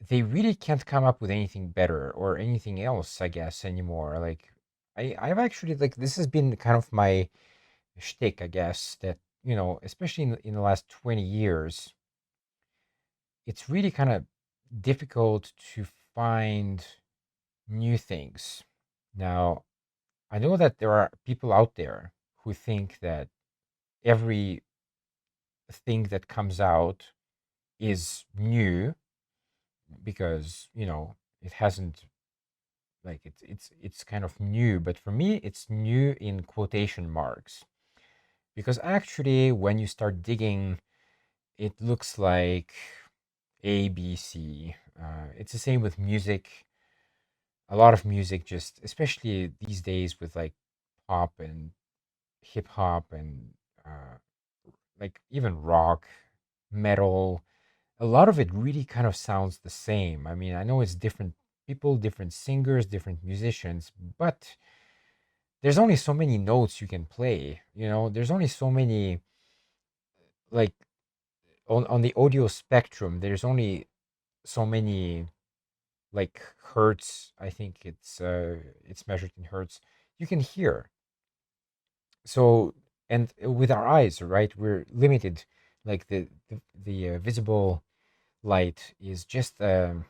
they really can't come up with anything better or anything else, I guess, anymore. Like, I've actually, like, this has been kind of my shtick, I guess, that, especially in the last 20 years, it's really kind of difficult to find new things. Now, I know that there are people out there who think that every thing that comes out is new because, it hasn't, like, it's kind of new, but for me it's new in quotation marks, because actually when you start digging, it looks like ABC. It's the same with music. A lot of music, just especially these days with like pop and hip hop and like even rock, metal, a lot of it really kind of sounds the same. I mean, I know it's different people, different singers, different musicians, but there's only so many notes you can play. There's only so many, like, on the audio spectrum, there's only so many, like, hertz. I think it's measured in hertz you can hear. So, and with our eyes, right, we're limited. Like, the visible light is just like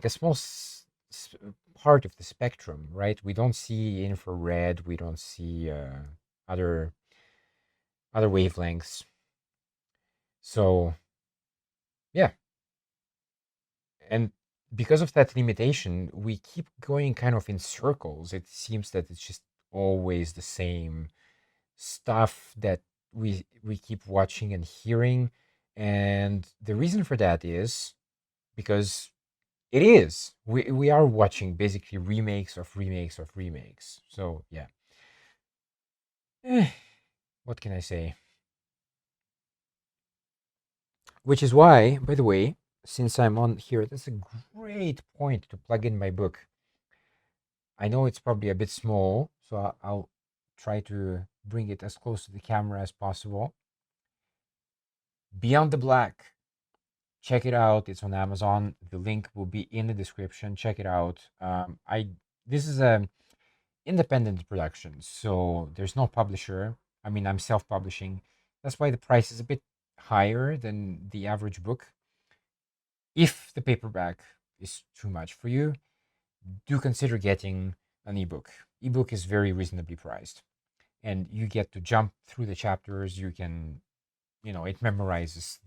a small part of the spectrum, right? We don't see infrared, we don't see other wavelengths. So yeah, and because of that limitation, we keep going kind of in circles. It seems that it's just always the same stuff that we keep watching and hearing, and the reason for that is because it is. We are watching basically remakes of remakes of remakes. So yeah. What can I say? Which is why, by the way, since I'm on here, that's a great point to plug in my book. I know it's probably a bit small, so I'll try to bring it as close to the camera as possible. Beyond the Black. Check it out. It's on Amazon. The link will be in the description. Check it out. This is a independent production, so there's no publisher. I mean, I'm self-publishing. That's why the price is a bit higher than the average book. If the paperback is too much for you, do consider getting an ebook. Ebook is very reasonably priced, and you get to jump through the chapters. You can, it memorizes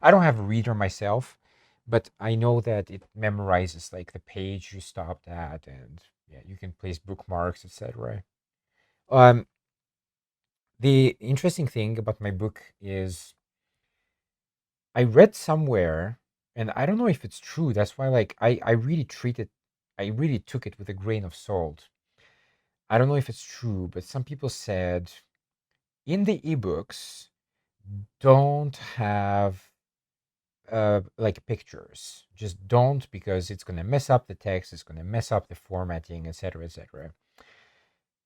I don't have a reader myself, but I know that it memorizes like the page you stopped at, and yeah, you can place bookmarks, etc. The interesting thing about my book is I read somewhere, and I don't know if it's true. That's why, like, I really took it with a grain of salt. I don't know if it's true, but some people said in the ebooks, don't have like pictures. Just don't, because it's going to mess up the text, it's going to mess up the formatting, etc., etc.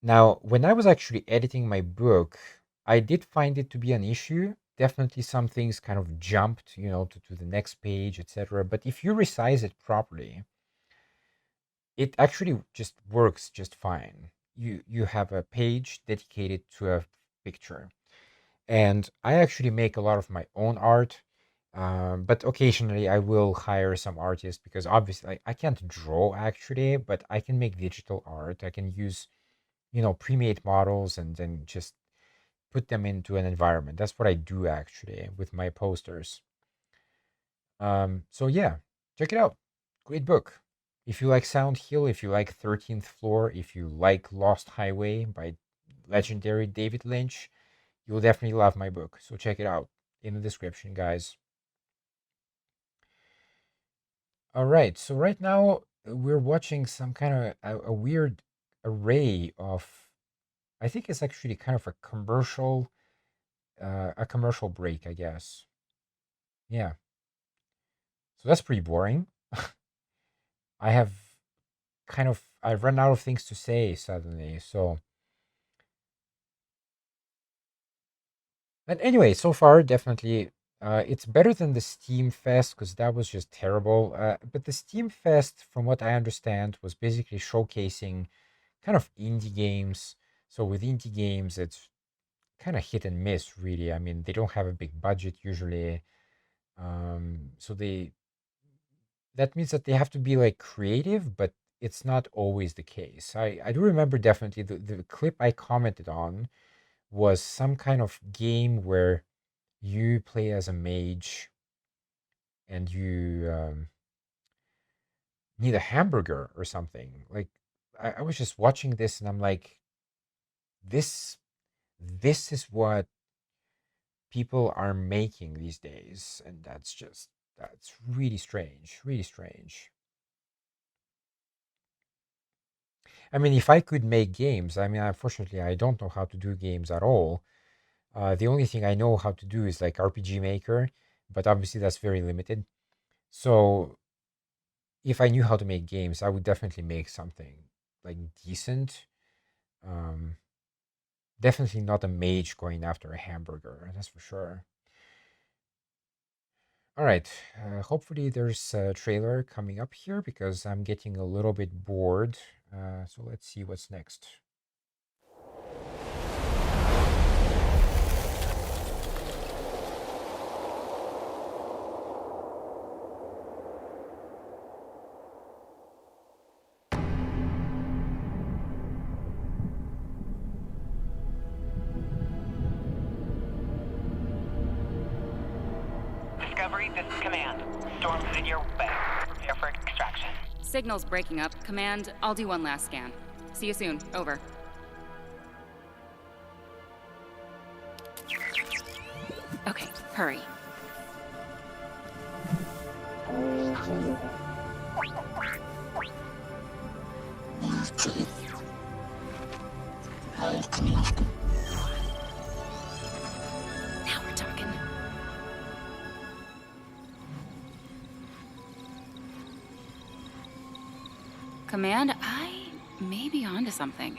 Now, when I was actually editing my book, I did find it to be an issue. Definitely some things kind of jumped, to the next page, etc. But if you resize it properly, it actually just works just fine. You have a page dedicated to a picture. And I actually make a lot of my own art, but occasionally I will hire some artists because obviously I can't draw actually, but I can make digital art. I can use, pre-made models and then just put them into an environment. That's what I do actually with my posters. So yeah, check it out. Great book. If you like Silent Hill, if you like 13th Floor, if you like Lost Highway by legendary David Lynch, you'll definitely love my book. So check it out in the description, guys. All right, so right now we're watching some kind of a weird array of, I think it's actually kind of a commercial break, I guess. Yeah. So that's pretty boring. I've run out of things to say suddenly, so. But anyway, so far, definitely, it's better than the Steam Fest, because that was just terrible. But the Steam Fest, from what I understand, was basically showcasing kind of indie games. So with indie games, it's kind of hit and miss, really. I mean, they don't have a big budget usually. So that means that they have to be like creative, but it's not always the case. I do remember definitely the clip I commented on was some kind of game where you play as a mage and you need a hamburger or something. Like I was just watching this and I'm like, this is what people are making these days, and that's really strange, really strange. I mean, if I could make games, I mean, unfortunately, I don't know how to do games at all. The only thing I know how to do is like RPG Maker, but obviously that's very limited. So if I knew how to make games, I would definitely make something like decent. Definitely not a mage going after a hamburger, that's for sure. All right, hopefully there's a trailer coming up here because I'm getting a little bit bored. So let's see what's next. Discovery, this is Command. Storm's in your way. Prepare for extraction. Signal's breaking up. Command, I'll do one last scan. See you soon. Over. Okay, hurry. Now we're talking. Command, I may be onto something.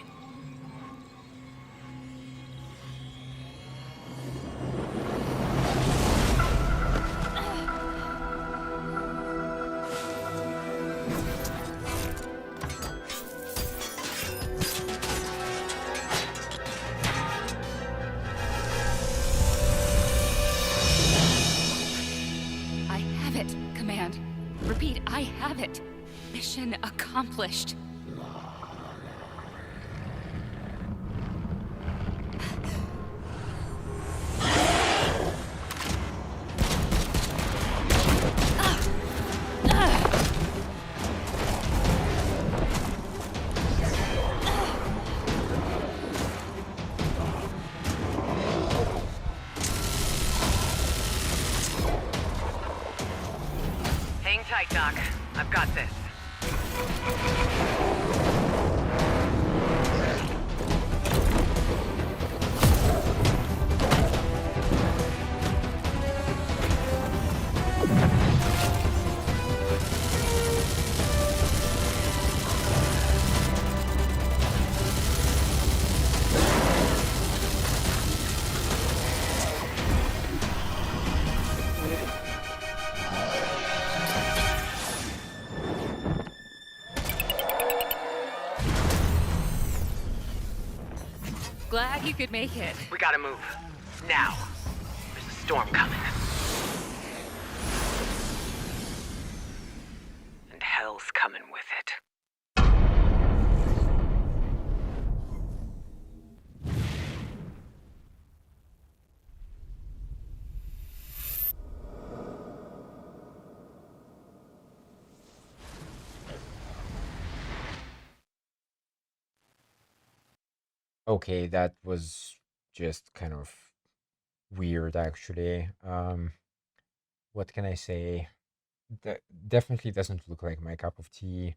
I have it, Command. Repeat, I have it. Mission accomplished. Hang tight, Doc. I've got this. you could make it. We gotta move. Now. There's a storm coming. And hell's coming with it. Okay, that was just kind of weird, actually. What can I say? That definitely doesn't look like my cup of tea.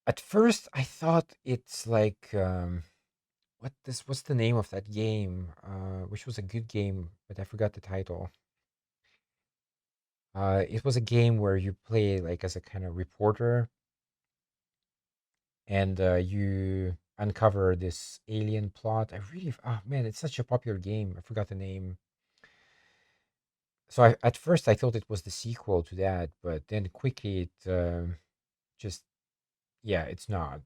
At first, I thought it's like what's the name of that game? Which was a good game, but I forgot the title. It was a game where you play like as a kind of reporter, and you uncover this alien plot. Oh man, it's such a popular game. I forgot the name. So at first I thought it was the sequel to that, but then quickly it just yeah, it's not.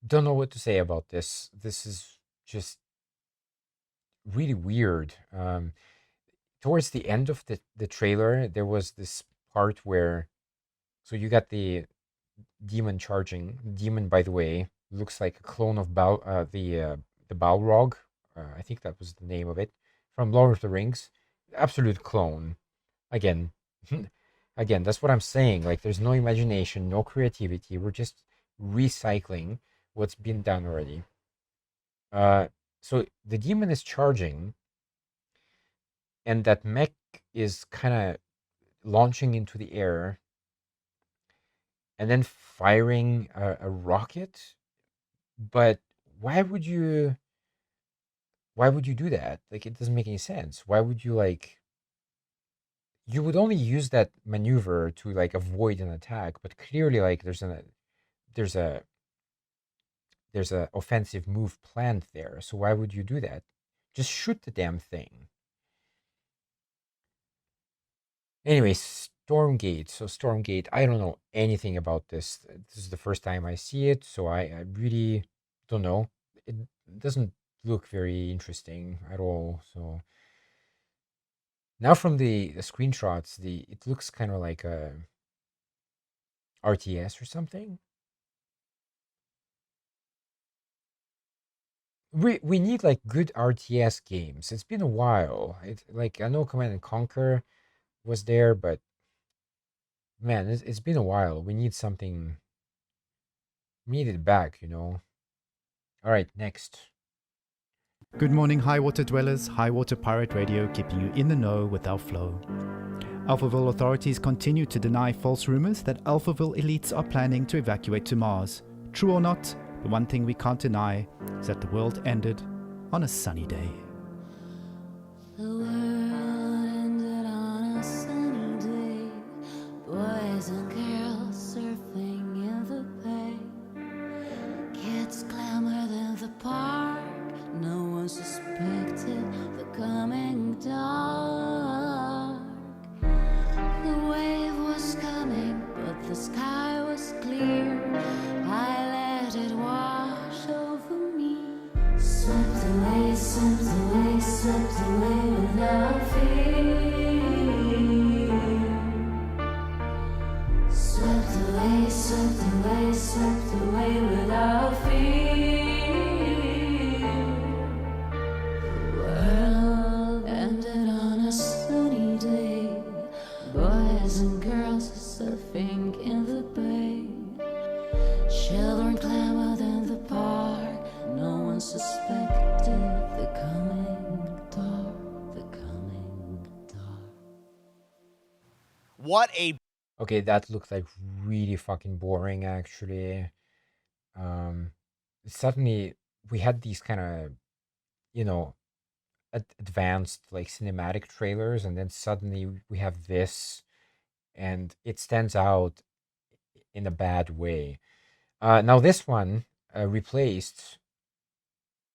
Don't know what to say about this. This is just really weird. Towards the end of the trailer, there was this part where, so you got the demon charging. Demon, by the way, looks like a clone of the Balrog. I think that was the name of it from Lord of the Rings. Absolute clone. Again, again, that's what I'm saying. Like, there's no imagination, no creativity. We're just recycling what's been done already. So the demon is charging, and that mech is kind of launching into the air, and then firing a rocket. But why would you do that? Like, it doesn't make any sense. Why would you, like, you would only use that maneuver to like avoid an attack, but clearly like there's a offensive move planned there. So why would you do that? Just shoot the damn thing. Anyway, Stormgate. So Stormgate, I don't know anything about this. This is the first time I see it, so I really don't know. It doesn't look very interesting at all. So now from the screenshots, it looks kind of like a RTS or something. We need like good RTS games. It's been a while. It's like, I know Command and Conquer was there, but man, it's been a while. We need something. We need it back, you know. All right, next. Good morning, High Water Dwellers. High Water Pirate Radio, keeping you in the know with our flow. Alphaville authorities continue to deny false rumors that Alphaville elites are planning to evacuate to Mars. True or not, the one thing we can't deny is that the world ended on a sunny day. The world ended on a sunny day. Boys and girls surfing in the bay. Kids clamored in the park. No one suspected the coming dark. The wave was coming, but the sky was clear. I let it wash over me. Swept away, swept away, swept away without fear. Swept away, swept away, swept away without fear. The world ended on a sunny day. Boys and girls surfing in the bay. Children clamored in the park. No one suspected the coming dark, the coming dark. What a Okay, that looked like really fucking boring, actually. Suddenly we had these kind of, you know, advanced like cinematic trailers, and then suddenly we have this, and it stands out in a bad way. Now this one replaced.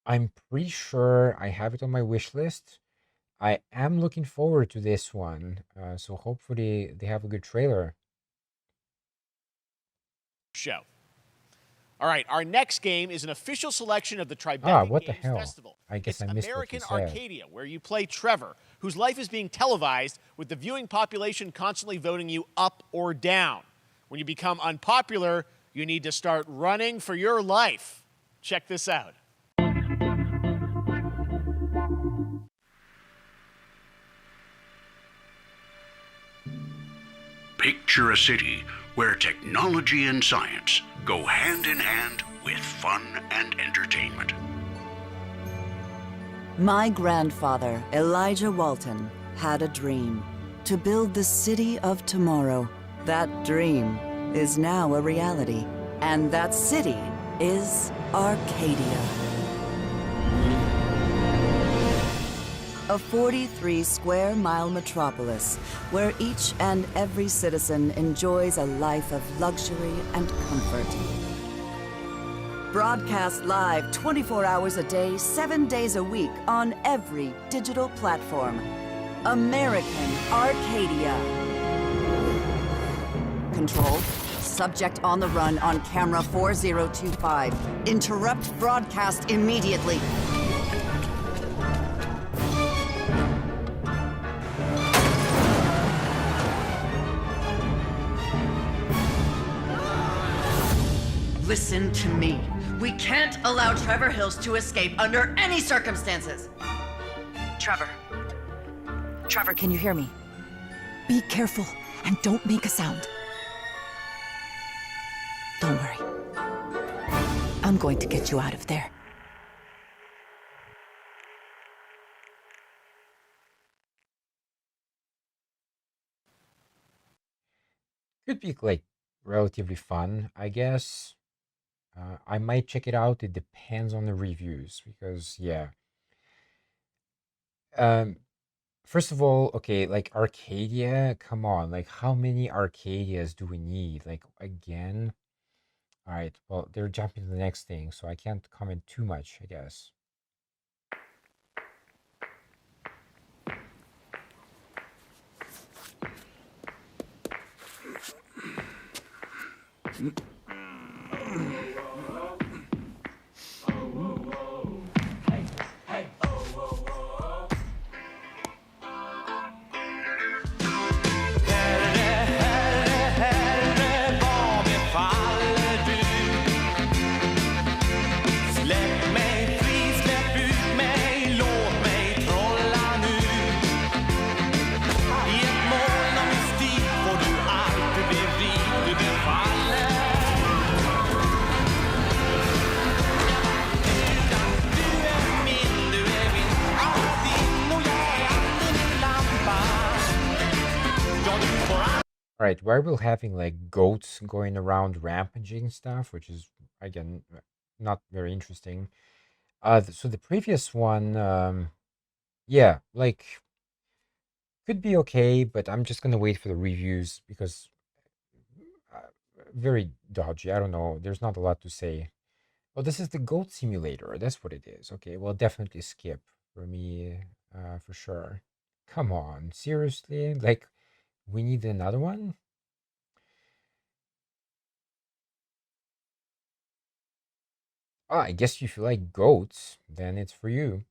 I'm pretty sure I have it on my wish list. I am looking forward to this one. So hopefully they have a good trailer. show. All right, our next game is an official selection of the Tribeca what the Games hell? Festival. I guess It's I missed American what you said. Arcadia, where you play Trevor, whose life is being televised with the viewing population constantly voting you up or down. When you become unpopular, you need to start running for your life. Check this out. Picture a city where technology and science go hand in hand with fun and entertainment. My grandfather, Elijah Walton, had a dream to build the city of tomorrow. That dream is now a reality, and that city is Arcadia. A 43-square-mile metropolis where each and every citizen enjoys a life of luxury and comfort. Broadcast live 24 hours a day, 7 days a week on every digital platform. American Arcadia. Control. Subject on the run on camera 4025. Interrupt broadcast immediately. Listen to me. We can't allow Trevor Hills to escape under any circumstances. Trevor. Trevor, can you hear me? Be careful and don't make a sound. Don't worry. I'm going to get you out of there. Could be like relatively fun, I guess. I might check it out. It depends on the reviews because, yeah. First of all, okay, like Arcadia, come on, like how many Arcadias do we need? Like again? All right, well, they're jumping to the next thing, so I can't comment too much, I guess. All right, where we're having like goats going around rampaging stuff, which is again not very interesting. So the previous one, yeah, like could be okay, but I'm just gonna wait for the reviews because very dodgy. I don't know. There's not a lot to say. Well, this is the goat simulator. That's what it is. Okay, well, definitely skip for me, for sure. Come on, seriously? Like, we need another one? I guess if you like goats, then it's for you.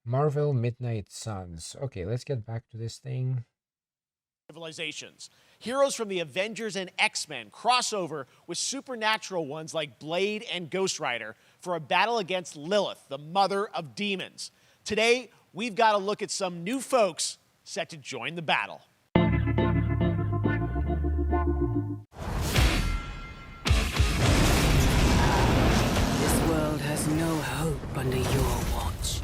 Marvel Midnight Suns. Okay, let's get back to this thing. Civilizations. Heroes from the Avengers and X-Men crossover with supernatural ones like Blade and Ghost Rider for a battle against Lilith, the mother of demons. Today, we've got to look at some new folks set to join the battle. This world has no hope under your watch.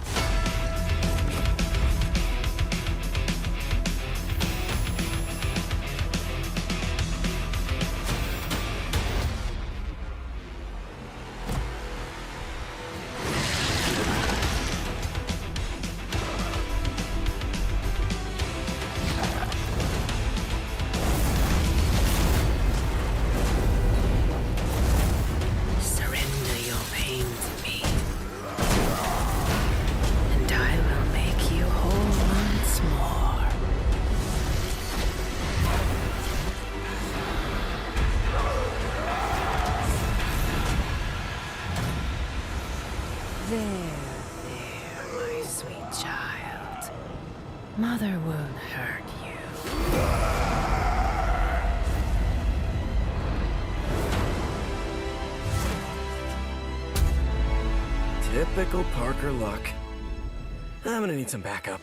Mother won't hurt you. Typical Parker luck. I'm gonna need some backup.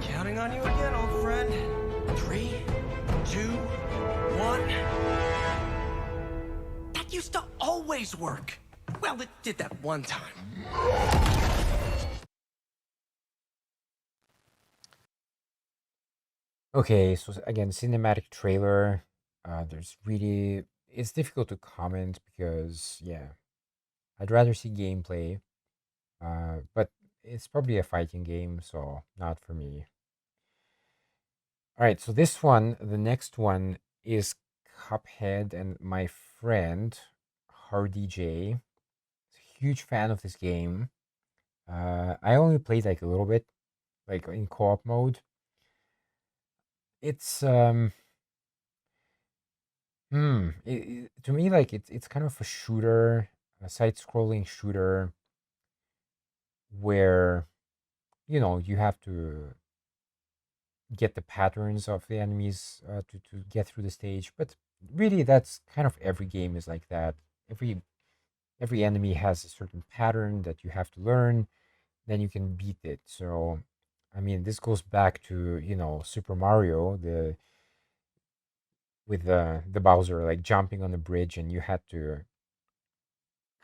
Counting on you again, old friend. 3, 2, 1. That used to always work. Well, it did that one time. Okay, so again, cinematic trailer. It's difficult to comment because, yeah, I'd rather see gameplay. But it's probably a fighting game, so not for me. All right, so the next one is Cuphead, and my friend Hardy J is a huge fan of this game. I only played like a little bit, like in co-op mode. It's to me, like it's kind of a shooter, a side-scrolling shooter where you have to get the patterns of the enemies to get through the stage. But really, that's kind of every game is like that. Every enemy has a certain pattern that you have to learn, then you can beat it. So, I mean, this goes back to Super Mario, with the Bowser like jumping on the bridge, and you had to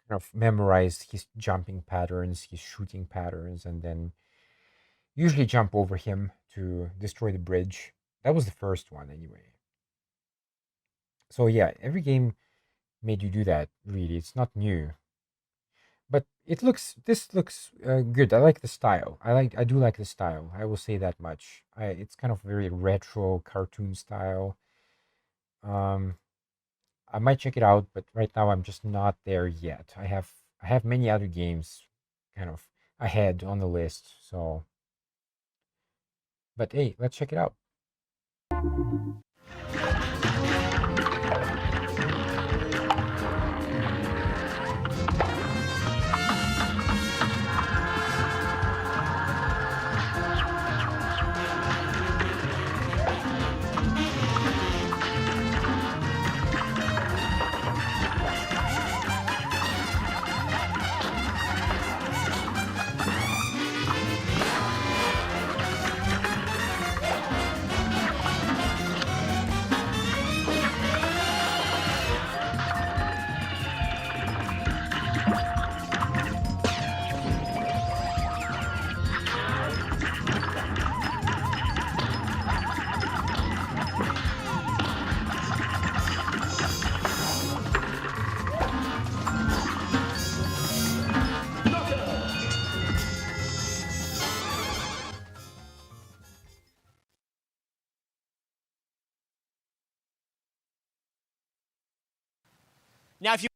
kind of memorize his jumping patterns, his shooting patterns, and then usually jump over him to destroy the bridge. That was the first one anyway. So yeah, every game made you do that, really. It's not new. But this looks good. I like the style. I do like the style. I will say that much. It's kind of very retro cartoon style. I might check it out, but right now I'm just not there yet. I have many other games kind of ahead on the list, so but hey, let's check it out. Now, if you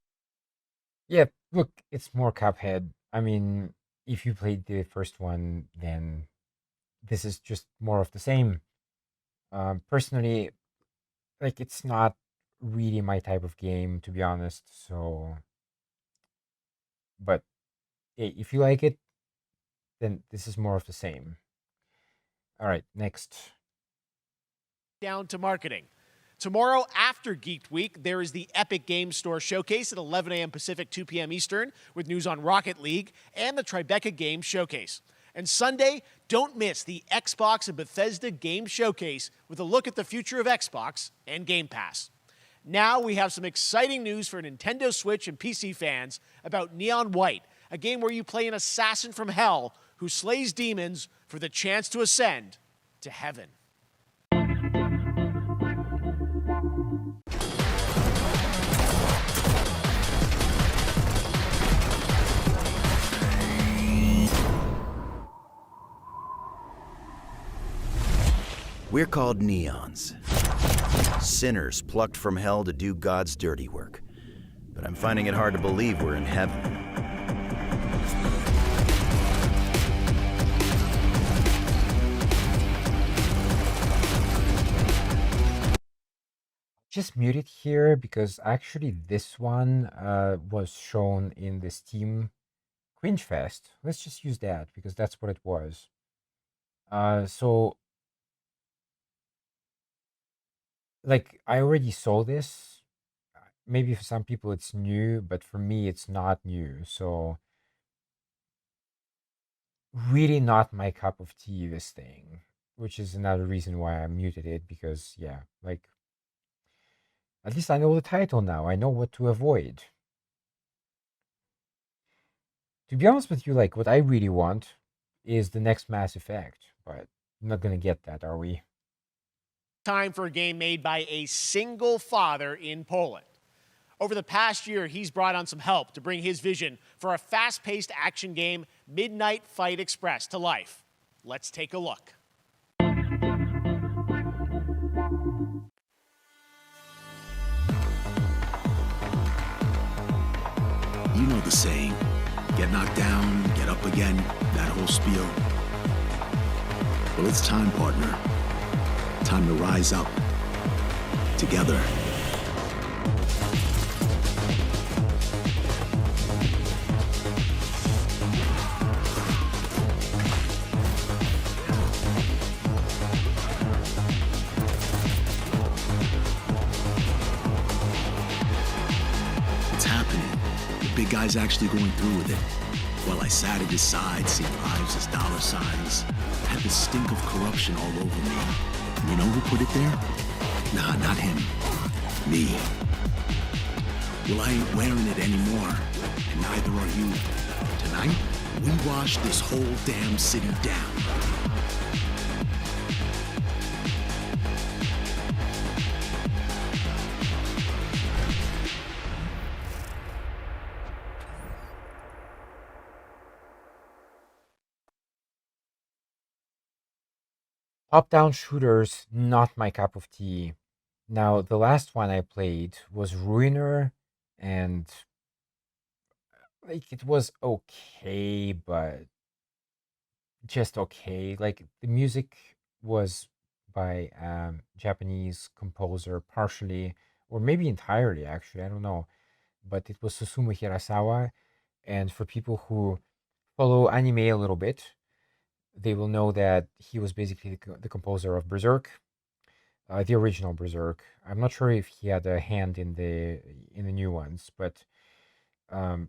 Yeah, look, it's more Cuphead. I mean, if you played the first one, then this is just more of the same. Personally, like it's not really my type of game, to be honest. So, but hey, if you like it, then this is more of the same. All right, next. down to marketing. Tomorrow, after Geek Week, there is the Epic Games Store Showcase at 11 a.m. Pacific, 2 p.m. Eastern, with news on Rocket League and the Tribeca Games Showcase. And Sunday, don't miss the Xbox and Bethesda Game Showcase with a look at the future of Xbox and Game Pass. Now we have some exciting news for Nintendo Switch and PC fans about Neon White, a game where you play an assassin from hell who slays demons for the chance to ascend to heaven. We're called Neons. Sinners plucked from hell to do God's dirty work. But I'm finding it hard to believe we're in heaven. Just mute it here because actually this one was shown in the Steam Cringe Fest. Let's just use that because that's what it was. So like I already saw this. Maybe for some people it's new, but for me it's not new. So really not my cup of tea, this thing, which is another reason why I muted it because yeah, like at least I know the title now. I know what to avoid. To be honest with you, like what I really want is the next Mass Effect, but I'm not gonna get that, are we? Time for a game made by a single father in Poland. Over the past year, he's brought on some help to bring his vision for a fast-paced action game, Midnight Fight Express, to life. Let's take a look. You know the saying, get knocked down, get up again, that whole spiel. Well, it's time, partner. Time to rise up. Together. It's happening. The big guy's actually going through with it. While I sat at his side, seeing lives as dollar signs, had the stink of corruption all over me. You know who put it there? Nah, not him. Me. Well, I ain't wearing it anymore, and neither are you. Tonight, we wash this whole damn city down. Top-down shooters, not my cup of tea. Now, the last one I played was Ruiner, and like it was okay, but just okay. Like the music was by Japanese composer partially, or maybe entirely actually, I don't know. But it was Susumu Hirasawa, and for people who follow anime a little bit, they will know that he was basically the composer of Berserk, the original Berserk. I'm not sure if he had a hand in the new ones, but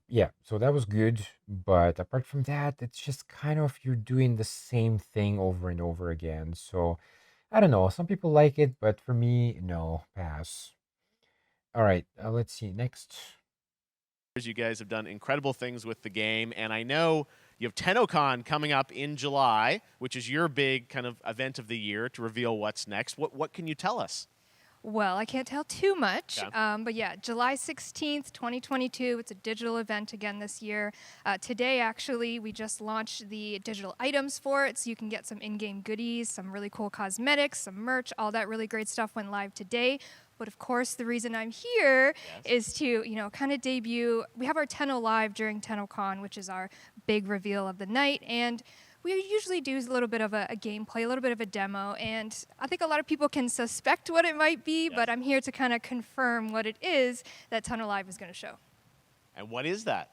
yeah, so that was good. But apart from that, it's just kind of you're doing the same thing over and over again. So I don't know. Some people like it, but for me, no, pass. All right, let's see next. You guys have done incredible things with the game, and I know you have TennoCon coming up in July, which is your big kind of event of the year to reveal what's next. What can you tell us? Well, I can't tell too much, but yeah, July 16th, 2022, it's a digital event again this year. Today, actually, we just launched the digital items for it, so you can get some in-game goodies, some really cool cosmetics, some merch, all that really great stuff went live today. But of course, the reason I'm here is to, kind of debut. We have our Tenno Live during TennoCon, which is our big reveal of the night, and we usually do a little bit of a gameplay, a little bit of a demo, and I think a lot of people can suspect what it might be, but I'm here to kind of confirm what it is that Tenno Live is going to show. And what is that?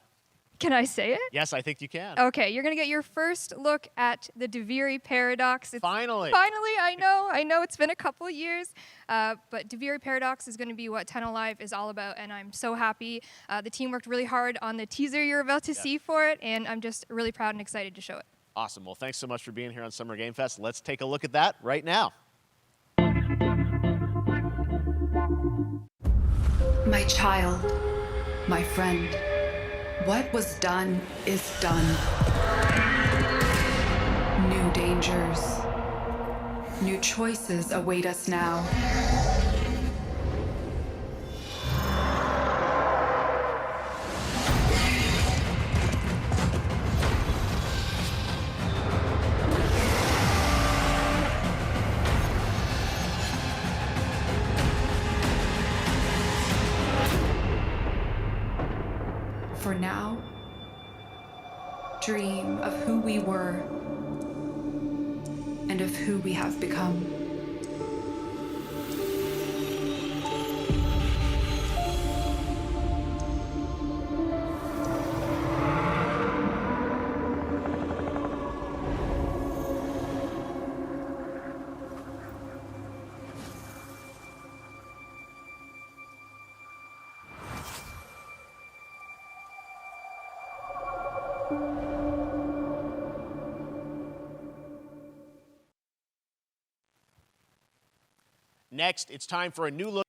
Can I say it? Yes, I think you can. Okay, you're going to get your first look at the Duviri Paradox. Finally, I know it's been a couple years, but Duviri Paradox is going to be what Tenno Live is all about, and I'm so happy. The team worked really hard on the teaser you're about to see for it, and I'm just really proud and excited to show it. Awesome. Well, thanks so much for being here on Summer Game Fest. Let's take a look at that right now. My child, my friend, what was done is done. New dangers, new choices await us now. For now, dream of who we were and of who we have become. Next, it's time for a new look.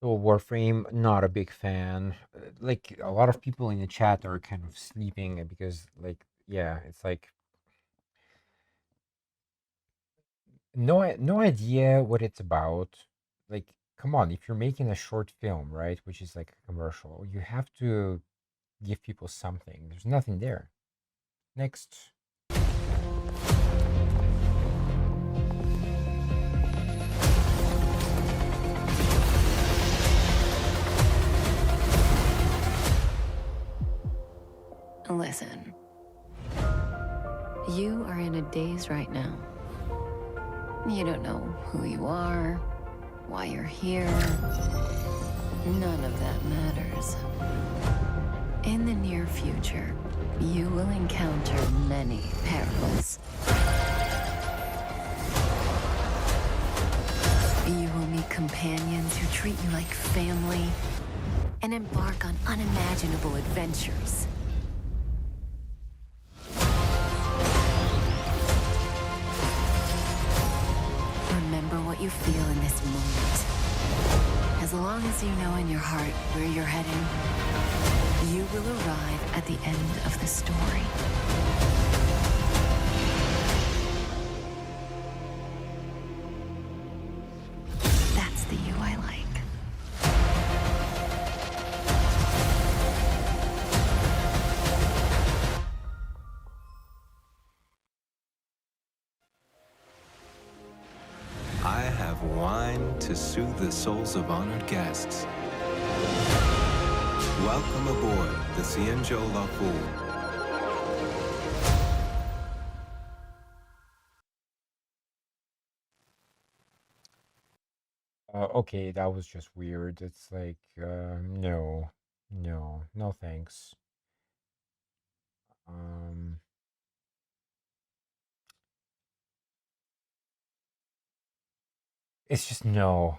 So Warframe, not a big fan. Like a lot of people in the chat are kind of sleeping because, like, yeah, it's like no idea what it's about. Like, come on, if you're making a short film, right, which is like a commercial, you have to give people something. There's nothing there. Next. Listen, you are in a daze right now. You don't know who you are, why you're here. None of that matters. In the near future, you will encounter many perils. You will meet companions who treat you like family and embark on unimaginable adventures. Remember what you feel in this moment. As long as you know in your heart where you're heading, you will arrive at the end of the story. That's the you I like. I have wine to soothe the souls of honored guests. Welcome aboard the Cienjo La Fool. Okay, that was just weird. It's like, no, no thanks. It's just no,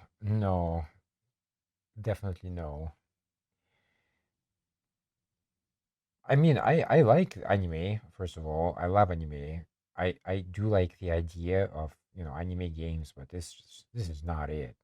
definitely no. I mean, I like anime, first of all. I love anime. I do like the idea of, anime games, but this is not it.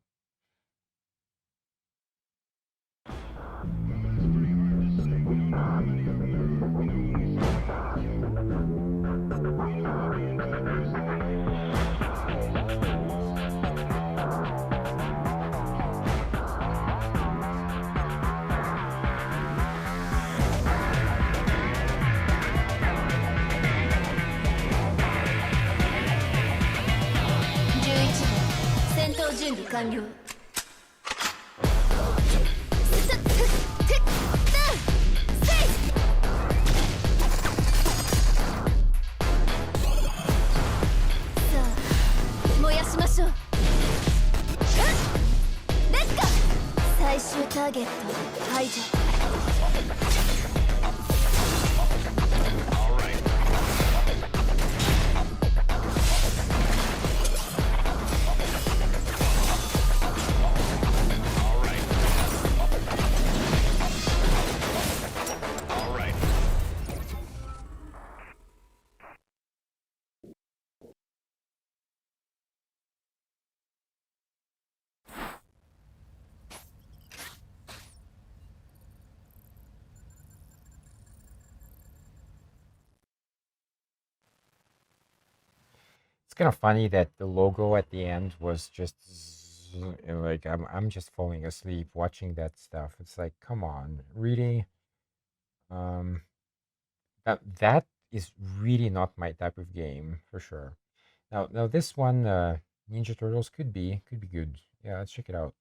kind of funny that the logo at the end was just like I'm just falling asleep watching that stuff. It's like, come on, really? Um, that is really not my type of game for sure. Now this one, Ninja Turtles could be good. Yeah, let's check it out.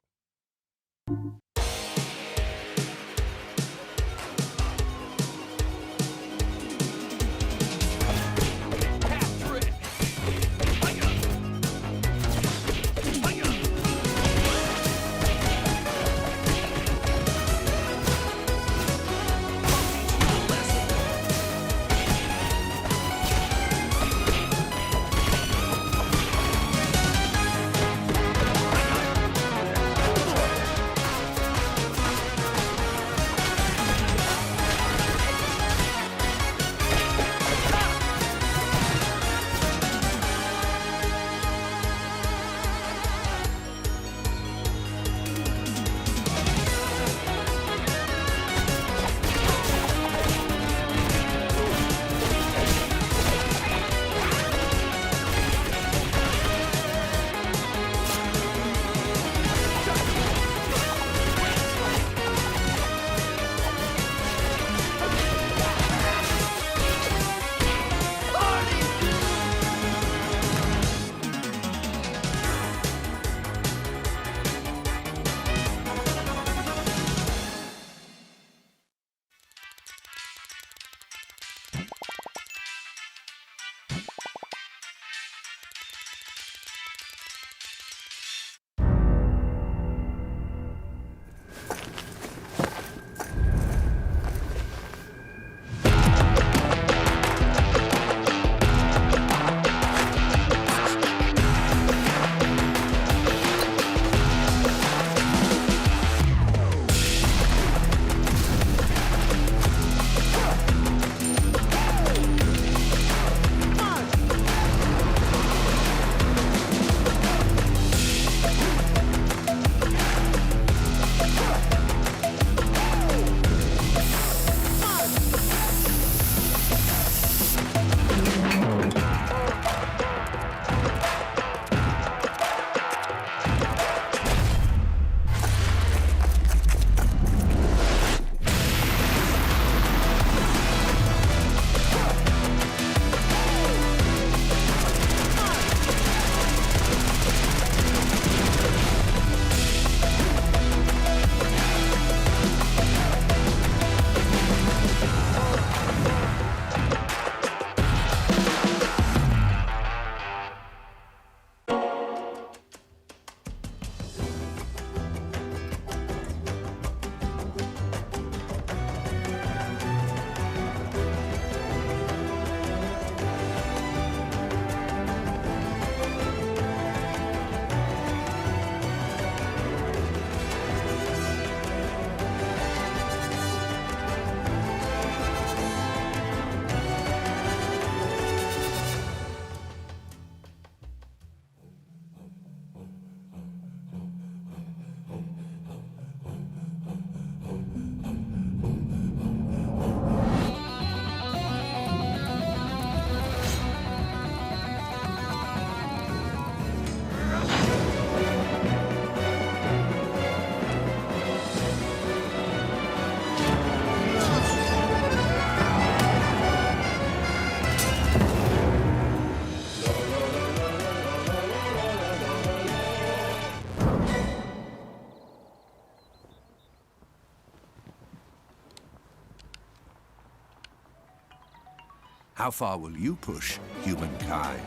How far will you push humankind?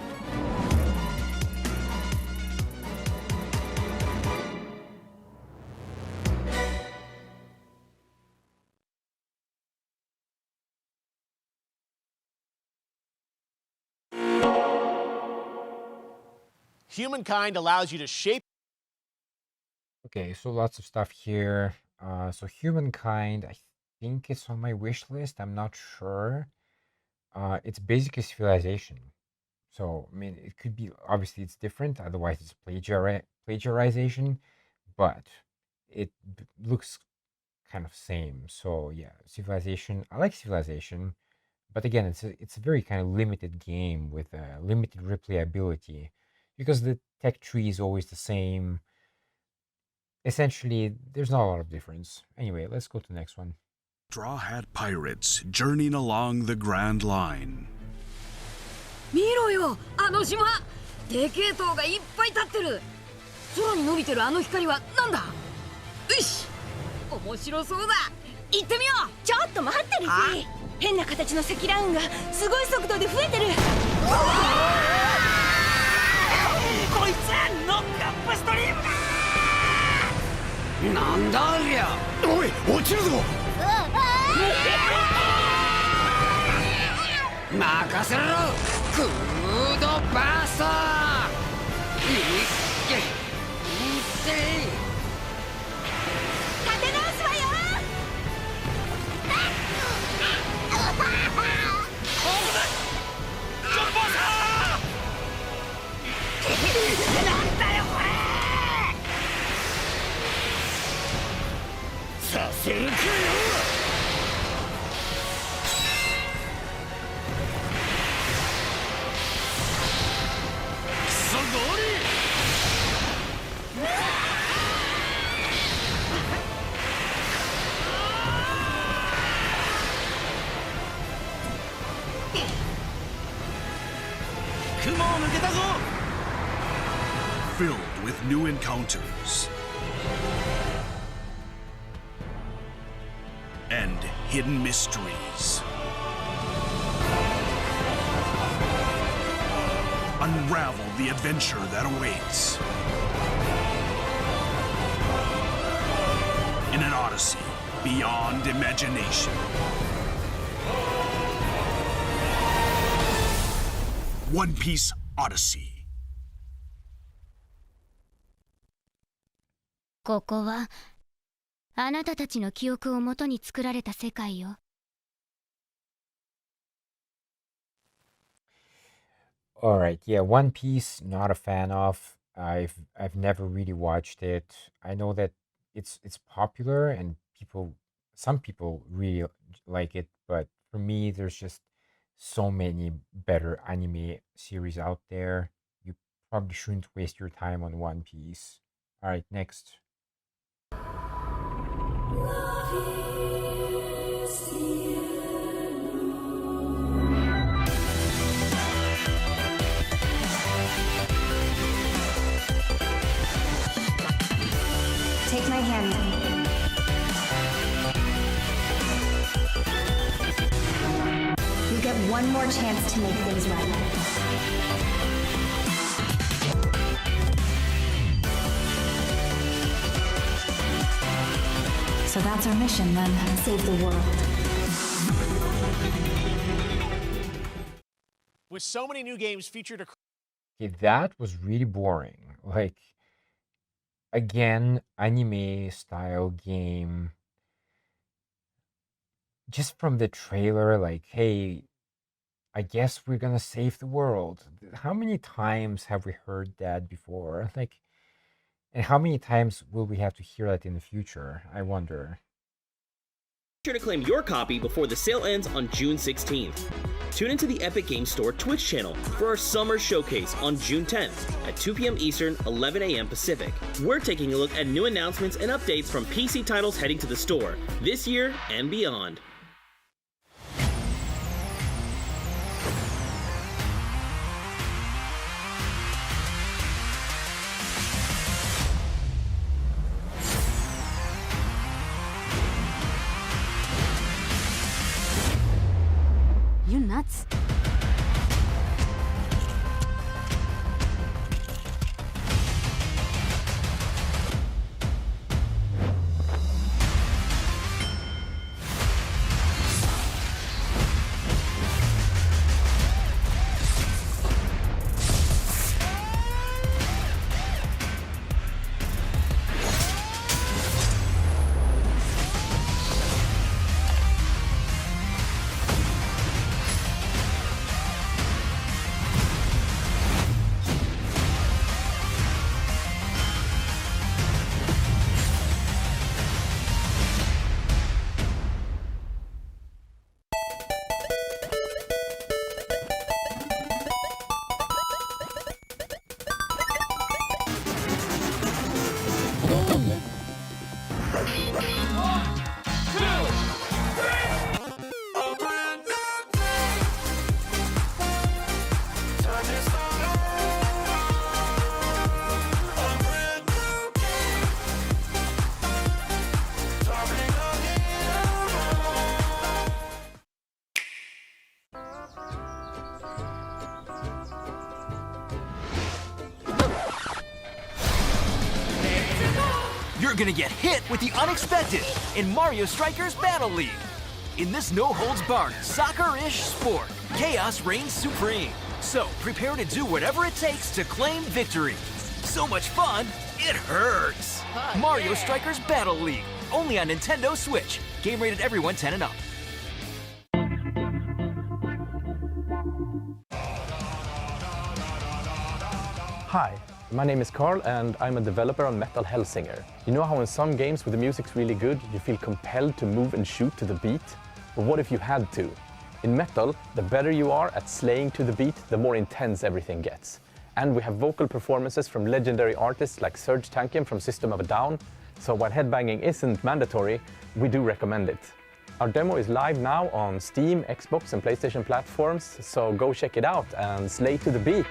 Humankind allows you to shape. Okay, so lots of stuff here. So Humankind, I think it's on my wish list. I'm not sure. It's basically Civilization. So, I mean, it could be, obviously it's different, otherwise it's plagiarization, but it looks kind of same. So, yeah, Civilization, I like Civilization, but again, it's a very kind of limited game with limited replayability because the tech tree is always the same. Essentially, there's not a lot of difference. Anyway, let's go to the next one. Straw Hat Pirates journeying along the Grand Line. 見ろよ、あの島。でけえ塔がいっぱい立ってる。空に伸びてるあの光はなんだ。よし、面白そうだ。行ってみよう。ちょっと待ってルフィ。変な形の積乱雲がすごい速度で増えてる。こいつノックアップストリームだ。なんだありゃ。おい、落ちるぞ。任せろ。クードバースト。立て直すわよ。なんだよこれ。させるかよ。クソゴール。雲を抜けたぞ。Filled with new encounters and hidden mysteries. Unravel the adventure that awaits in an odyssey beyond imagination. One Piece Odyssey. ここはあなたたちの記憶をもとに作られた世界よ。All right, yeah, One Piece, not a fan of. I've never really watched it. I know that it's popular and some people really like it, but for me, there's just so many better anime series out there. You probably shouldn't waste your time on One Piece. All right, next. Take my hand. You get one more chance to make things right. So that's our mission then. Save the world. With so many new games featured across. Okay, that was really boring. Like, again, anime style game. Just from the trailer, like, hey, I guess we're gonna save the world. How many times have we heard that before? Like, and how many times will we have to hear that in the future? I wonder. Be sure to claim your copy before the sale ends on June 16th. Tune into the Epic Games Store Twitch channel for our summer showcase on June 10th at 2 p.m. Eastern, 11 a.m. Pacific. We're taking a look at new announcements and updates from PC titles heading to the store this year and beyond. You nuts? You're gonna get hit with the unexpected in Mario Strikers Battle League. In this no-holds-barred, soccer-ish sport, chaos reigns supreme. So prepare to do whatever it takes to claim victory. So much fun, it hurts. Mario Strikers Battle League, only on Nintendo Switch. Game rated everyone 10 and up. Hi, my name is Carl and I'm a developer on Metal Hellsinger. You know how in some games where the music's really good, you feel compelled to move and shoot to the beat? But what if you had to? In Metal, the better you are at slaying to the beat, the more intense everything gets. And we have vocal performances from legendary artists like Serj Tankian from System of a Down, so while headbanging isn't mandatory, we do recommend it. Our demo is live now on Steam, Xbox and PlayStation platforms, so go check it out and slay to the beat.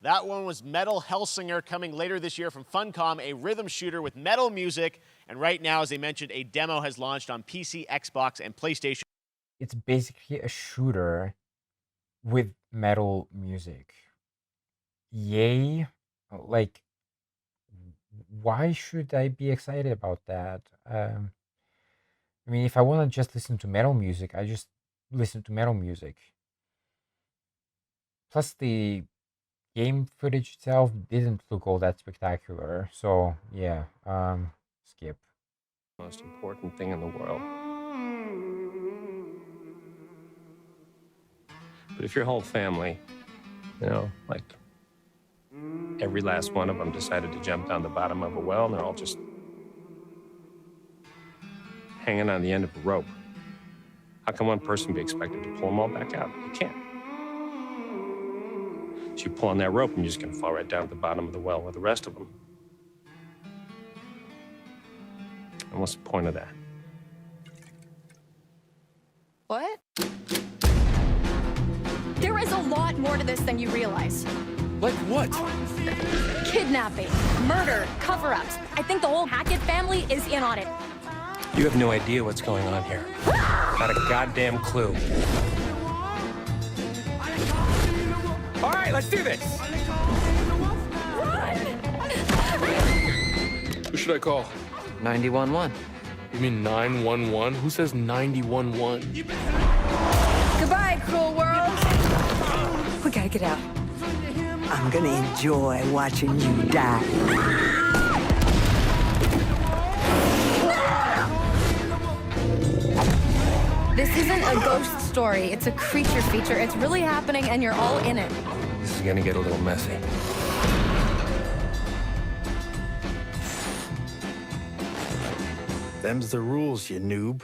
That one was Metal Hellsinger, coming later this year from Funcom, a rhythm shooter with metal music. And right now, as I mentioned, a demo has launched on PC, Xbox, and PlayStation. It's basically a shooter with metal music. Yay. Like, why should I be excited about that? I mean, if I want to just listen to metal music, I just listen to metal music. Plus, the game footage itself didn't look all that spectacular, so yeah, skip. Most important thing in the world. But if your whole family, you know, like every last one of them decided to jump down the bottom of a well and they're all just hanging on the end of a rope, how can one person be expected to pull them all back out? You can't. So you pull on that rope and you're just gonna fall right down at the bottom of the well with the rest of them. And what's the point of that? What? There is a lot more to this than you realize. Like what? Kidnapping, murder, cover-ups. I think the whole Hackett family is in on it. You have no idea what's going on here. Not a goddamn clue. All right, let's do this. Who should I call? 911. You mean 911? Who says 911? Goodbye, cruel world. We gotta get out. I'm gonna enjoy watching you die. This isn't a ghost story. It's a creature feature. It's really happening, and you're all in it. This is gonna get a little messy. Them's the rules, you noob.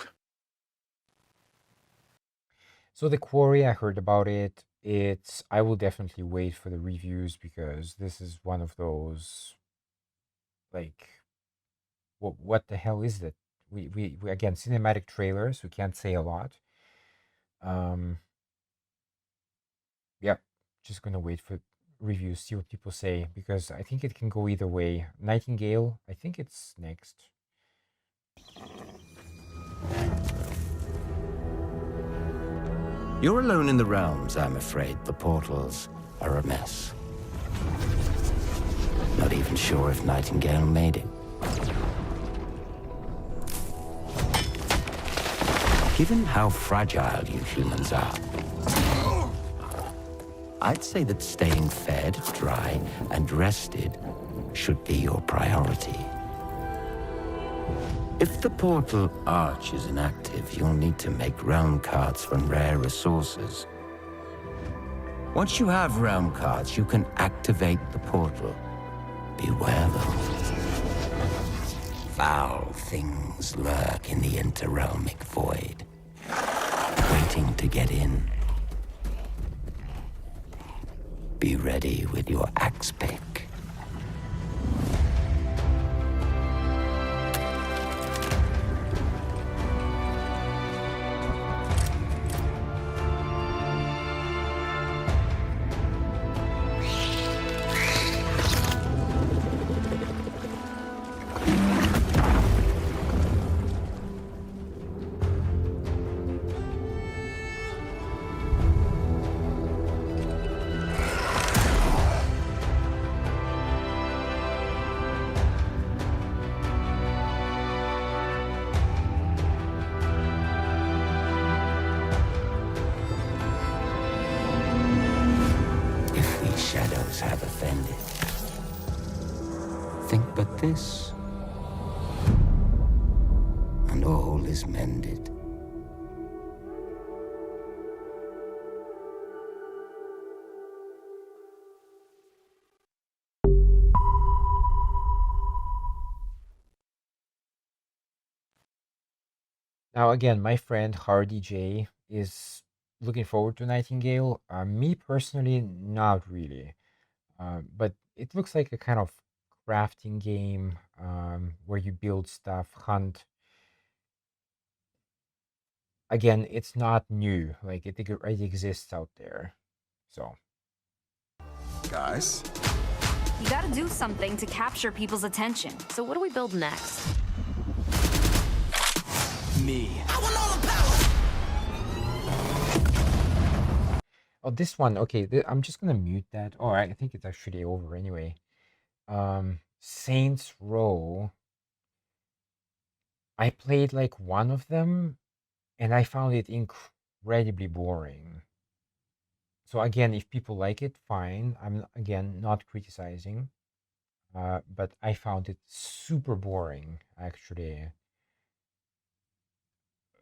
So the Quarry, I heard about it. I will definitely wait for the reviews because this is one of those, like, what the hell is that? We again, cinematic trailers, we can't say a lot. Yep, just gonna wait for reviews, see what people say, because I think it can go either way. Nightingale, I think it's next. You're alone in the realms, I'm afraid. The portals are a mess. Not even sure if Nightingale made it. Given how fragile you humans are, I'd say that staying fed, dry, and rested should be your priority. If the portal arch is inactive, you'll need to make realm cards from rare resources. Once you have realm cards, you can activate the portal. Beware though. Foul things lurk in the interrealmic void, waiting to get in. Be ready with your axe pick. Have offended. Think but this, and all is mended. Now again, my friend Hardy J is looking forward to Nightingale. Me personally, not really. But it looks like a kind of crafting game where you build stuff, hunt. Again, it's not new. Like, it already exists out there. So. Guys? You gotta do something to capture people's attention. So what do we build next? Me. Oh, this one. Okay, I'm just gonna mute that. Oh, I think it's actually over anyway. Saints Row. I played like one of them, and I found it incredibly boring. So again, if people like it, fine. I'm again not criticizing, but I found it super boring actually.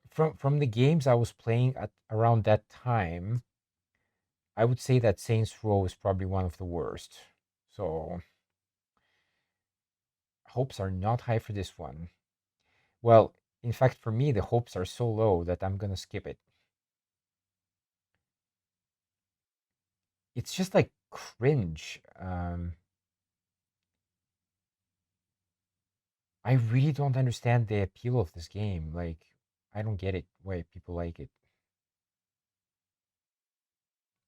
From the games I was playing at around that time, I would say that Saints Row is probably one of the worst. So hopes are not high for this one. Well, in fact, for me, the hopes are so low that I'm gonna skip it. It's just like cringe. I really don't understand the appeal of this game. Like, I don't get it why people like it.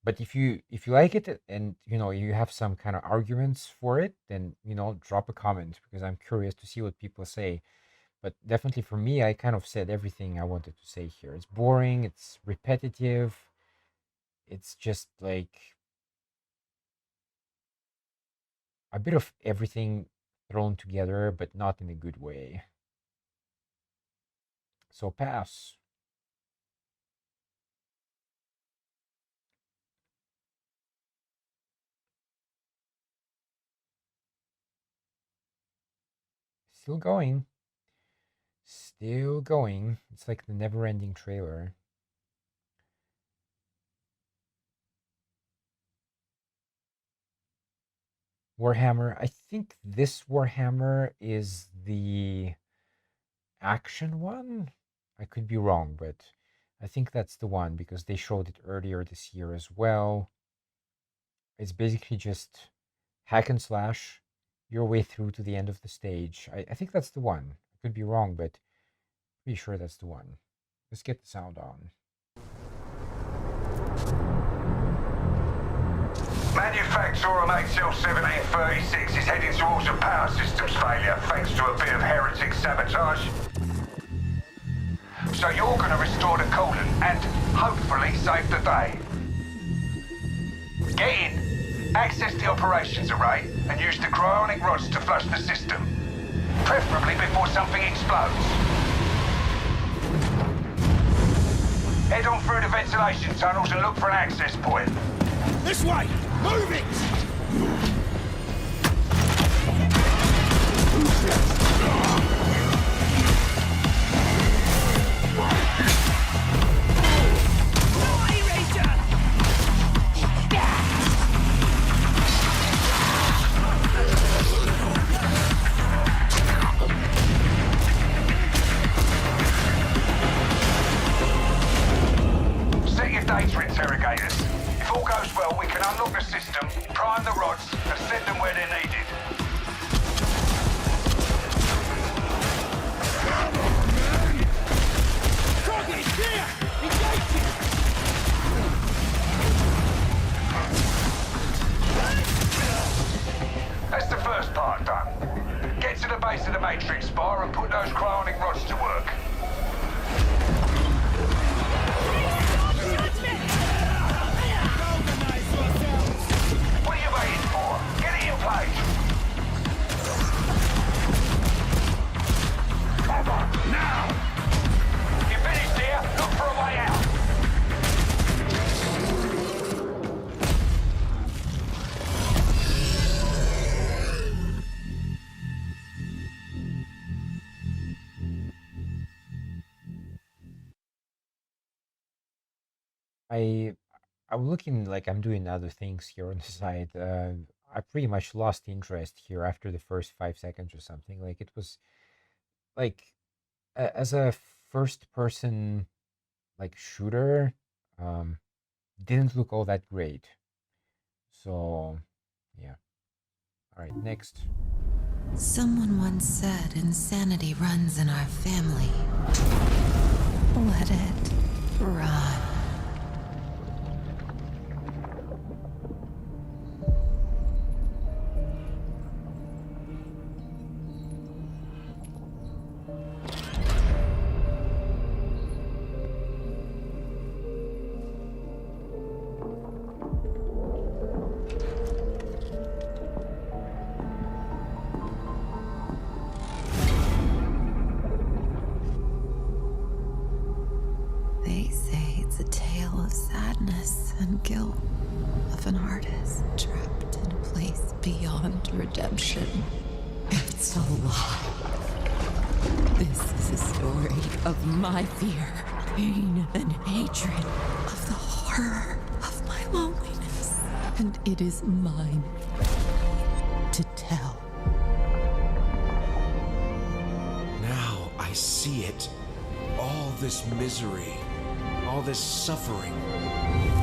But if you like it and you have some kind of arguments for it, then drop a comment because I'm curious to see what people say. But definitely for me, I kind of said everything I wanted to say here. It's boring, it's repetitive, it's just like a bit of everything thrown together, but not in a good way. So pass. Still going. Still going. It's like the never-ending trailer. Warhammer. I think this Warhammer is the action one. I could be wrong, but I think that's the one because they showed it earlier this year as well. It's basically just hack and slash your way through to the end of the stage. I think that's the one. I could be wrong, but pretty sure that's the one. Let's get the sound on. Manufacturer MHL 1736 is heading towards a power systems failure thanks to a bit of heretic sabotage. So you're going to restore the coolant and hopefully save the day. Get in, access the operations array, and use the cryonic rods to flush the system. Preferably before something explodes. Head on through the ventilation tunnels and look for an access point. This way! Move it! Set your data interrogators. If all goes well, we can unlock the system, prime the rods, and send them where they're needed. Target is here! Engage it! That's the first part done. Get to the base of the Matrix spire and put those cryonic rods to work. What are you waiting for? Get it in place! Cover, now! You finished here? Look for a way out! I'm looking like I'm doing other things here on the side. I pretty much lost interest here after the first 5 seconds or something. Like it was like as a first person like shooter, didn't look all that great. So yeah. All right, next. Someone once said insanity runs in our family. Let it run. They say it's a tale of sadness and guilt of an artist trapped in a place beyond redemption. It's a lie. This is a story of my fear, pain, and hatred, of the horror of my loneliness. And it is mine to tell. Now I see it. All this misery, all this suffering.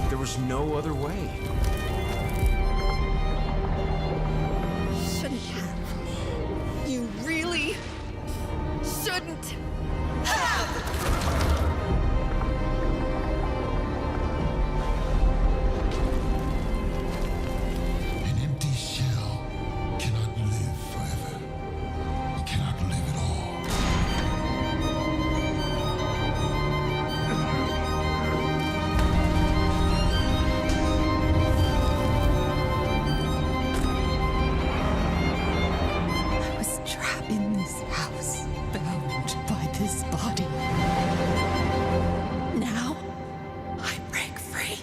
There was no other way. Shouldn't have. You really shouldn't have. An empty shell cannot live forever. It cannot live at all. I was trapped in this house, bound by this body. Now, I break free.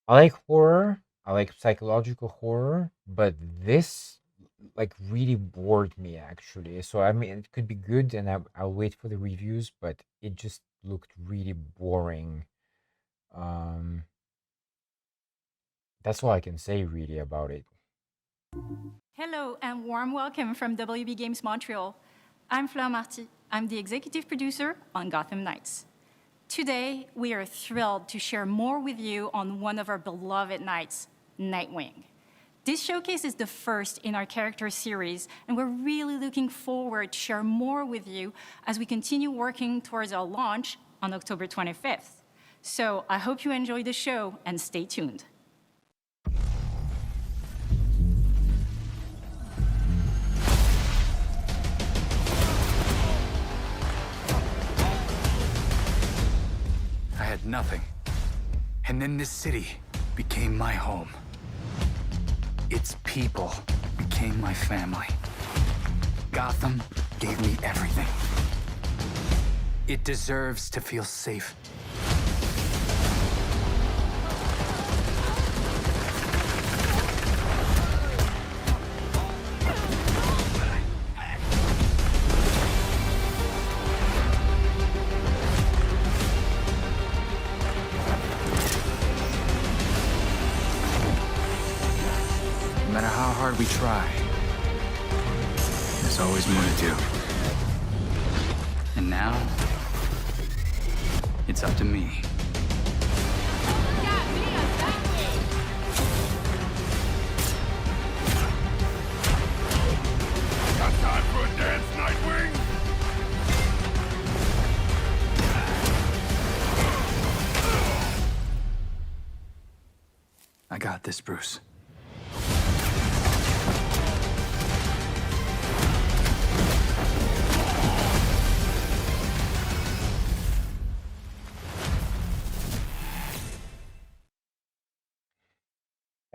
I like horror. I like psychological horror, but this like really bored me actually. So I mean, it could be good, and I'll wait for the reviews, but it just looked really boring. Um, that's all I can say really about it. Hello and warm welcome from WB Games Montreal. I'm Fleur Marty. I'm the executive producer on Gotham Knights. Today, we are thrilled to share more with you on one of our beloved knights, Nightwing. This showcase is the first in our character series, and we're really looking forward to share more with you as we continue working towards our launch on October 25th. So I hope you enjoy the show and stay tuned. I had nothing. And then this city became my home. Its people became my family. Gotham gave me everything. It deserves to feel safe. No matter how hard we try, there's always more to do. And now, it's up to me. Got time for a dance, Nightwing? I got this, Bruce.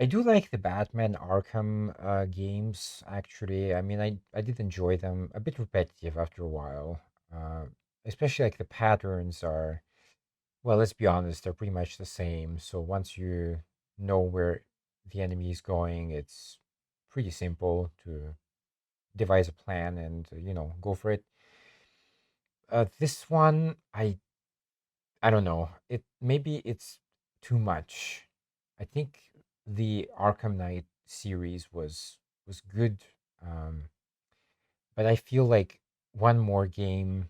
I do like the Batman Arkham games, actually. I mean, I did enjoy them. A bit repetitive after a while. Especially like the patterns are, well, let's be honest, they're pretty much the same. So once you know where the enemy is going, it's pretty simple to devise a plan and, go for it. This one, I don't know. Maybe it's too much. I think the Arkham Knight series was good, but I feel like one more game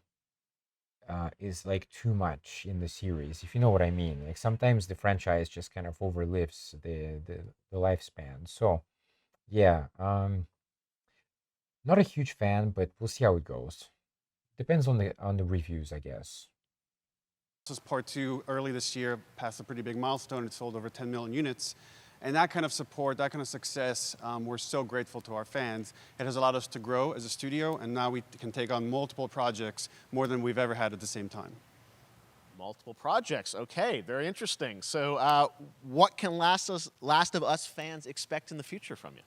is like too much in the series, if you know what I mean. Like sometimes the franchise just kind of overlives the lifespan. So yeah, not a huge fan, but we'll see how it goes. Depends on the reviews, I guess. This was part 2 early this year, passed a pretty big milestone. It sold over 10 million units. And that kind of support, that kind of success, we're so grateful to our fans. It has allowed us to grow as a studio, and now we can take on multiple projects, more than we've ever had at the same time. Multiple projects. Okay, very interesting. So what can Last of Us fans expect in the future from you?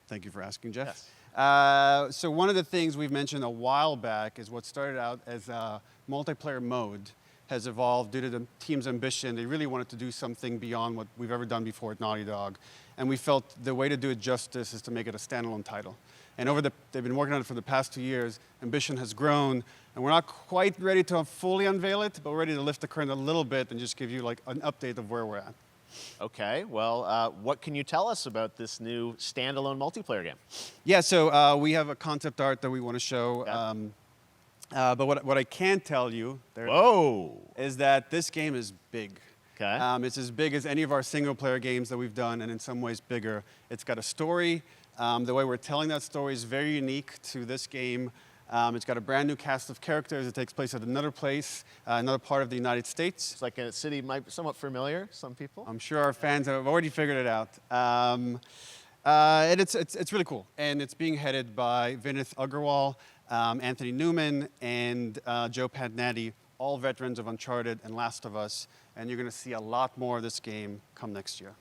Thank you for asking, Jeff. Yes. So one of the things we've mentioned a while back is what started out as a multiplayer mode has evolved due to the team's ambition. They really wanted to do something beyond what we've ever done before at Naughty Dog. And we felt the way to do it justice is to make it a standalone title. And they've been working on it for the past 2 years. Ambition has grown, and we're not quite ready to fully unveil it, but we're ready to lift the curtain a little bit and just give you like an update of where we're at. Okay, well, what can you tell us about this new standalone multiplayer game? Yeah, so we have a concept art that we want to show. Yeah. But what I can tell you is that this game is big. Okay. It's as big as any of our single-player games that we've done, and in some ways bigger. It's got a story. The way we're telling that story is very unique to this game. It's got a brand new cast of characters. It takes place at another place, another part of the United States. It's like a city might be somewhat familiar, some people. I'm sure our fans have already figured it out. And it's really cool. And it's being headed by Vinith Agarwal, Anthony Newman, and Joe Pantnati, all veterans of Uncharted and Last of Us. And you're going to see a lot more of this game come next year.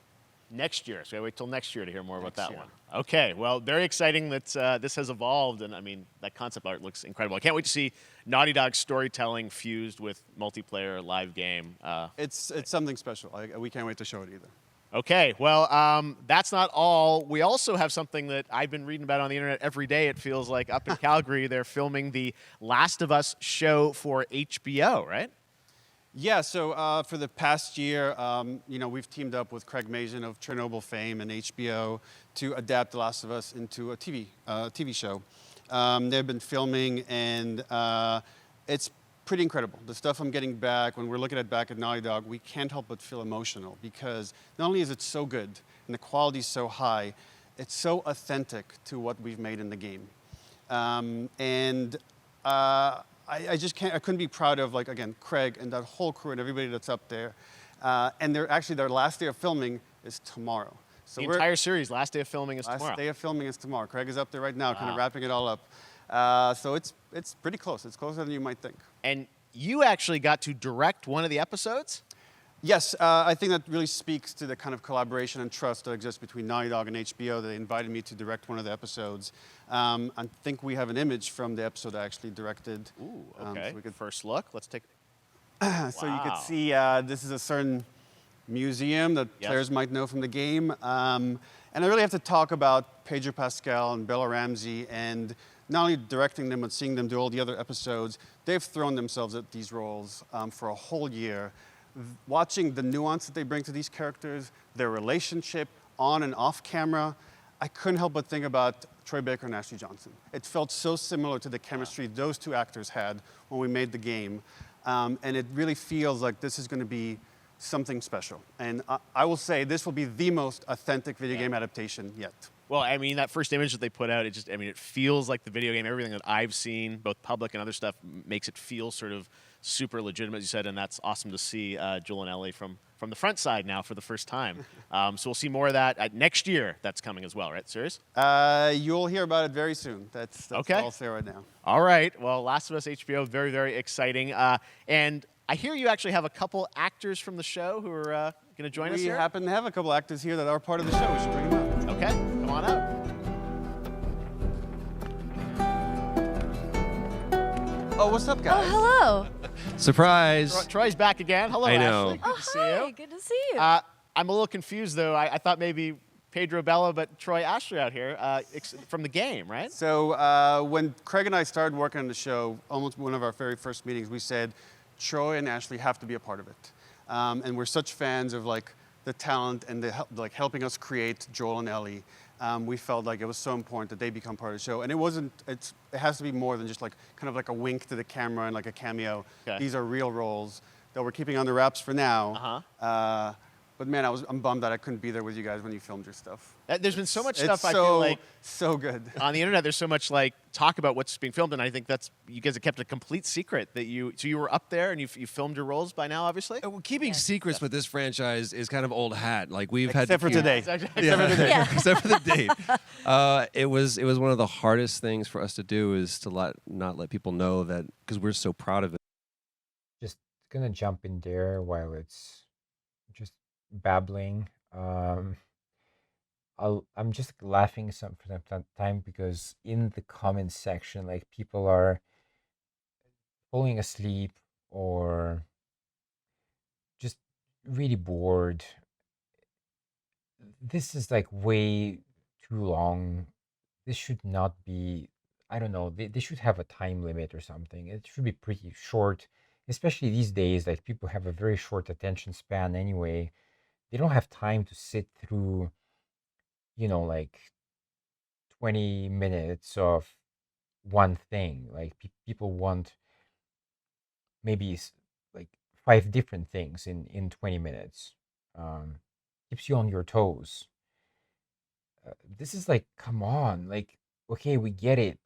Next year, so we wait till next year to hear more about that one. Okay, well, very exciting that this has evolved, and I mean, that concept art looks incredible. I can't wait to see Naughty Dog's storytelling fused with multiplayer live game. It's something special. We can't wait to show it either. Okay, well, that's not all. We also have something that I've been reading about on the internet every day, it feels like. Up in Calgary, they're filming the Last of Us show for HBO, right? Yeah, so for the past year, we've teamed up with Craig Mazin of Chernobyl fame and HBO to adapt The Last of Us into a TV show. They've been filming, and it's pretty incredible. The stuff I'm getting back, when we're looking at back at Naughty Dog, we can't help but feel emotional because not only is it so good and the quality is so high, it's so authentic to what we've made in the game. I just can't, I couldn't be proud of, like, again, Craig and that whole crew and everybody that's up there. And their last day of filming is tomorrow. So the entire series, last day of filming is tomorrow. Last day of filming is tomorrow. Craig is up there right now, kind of wrapping it all up. So it's pretty close. It's closer than you might think. And you actually got to direct one of the episodes? Yes, I think that really speaks to the kind of collaboration and trust that exists between Naughty Dog and HBO. They invited me to direct one of the episodes. I think we have an image from the episode I actually directed. Ooh, okay. So we could first look. Let's take. So you can see this is a certain museum that players might know from the game. And I really have to talk about Pedro Pascal and Bella Ramsey, and not only directing them, but seeing them do all the other episodes. They've thrown themselves at these roles for a whole year. Watching the nuance that they bring to these characters, their relationship on and off camera, I couldn't help but think about Troy Baker and Ashley Johnson. It felt so similar to the chemistry those two actors had when we made the game. And it really feels like this is going to be something special. And I will say this will be the most authentic video game adaptation yet. Well, I mean, that first image that they put out, it feels like the video game. Everything that I've seen, both public and other stuff, makes it feel sort of super legitimate, as you said, and that's awesome to see Joel and Ellie from the front side now for the first time. So we'll see more of that next year. That's coming as well, right? Serious? You'll hear about it very soon. That's okay. All I'll say right now. All right. Well, Last of Us HBO, very, very exciting. And I hear you actually have a couple actors from the show who are going to join us here. We happen to have a couple actors here that are part of the show. We should bring them up. Okay, come on up. Oh, what's up, guys? Oh, hello. Surprise. Troy's back again. Hello, I know. Ashley. Good Oh, to see hi. you. Good to see you. I'm a little confused, though. I thought maybe Pedro Bella, but Troy Ashley out here from the game, right? So when Craig and I started working on the show, almost one of our very first meetings, we said, Troy and Ashley have to be a part of it. And we're such fans of the talent and the helping us create Joel and Ellie. We felt like it was so important that they become part of the show. And it has to be more than just kind of like a wink to the camera and like a cameo. Okay. These are real roles that we're keeping under wraps for now. But man, I'm bummed that I couldn't be there with you guys when you filmed your stuff. There's been so much It's stuff I feel like so good on the internet. There's so much talk about what's being filmed, and I think that's you guys have kept a complete secret that you were up there and you filmed your roles by now, obviously. Well, keeping secrets with this franchise is kind of old hat. Like we've had Except for today. Except for today. Yeah. Except for the date. It was one of the hardest things for us to do is to not let people know that because we're so proud of it. Just gonna jump in there while it's just babbling. I'm just laughing some from time to time because in the comments section, people are falling asleep or just really bored. This is way too long. This should not be. I don't know. They should have a time limit or something. It should be pretty short, especially these days. People have a very short attention span anyway. They don't have time to sit through, 20 minutes of one thing. People want maybe 5 different things in 20 minutes. Keeps you on your toes. This is come on. Okay, we get it.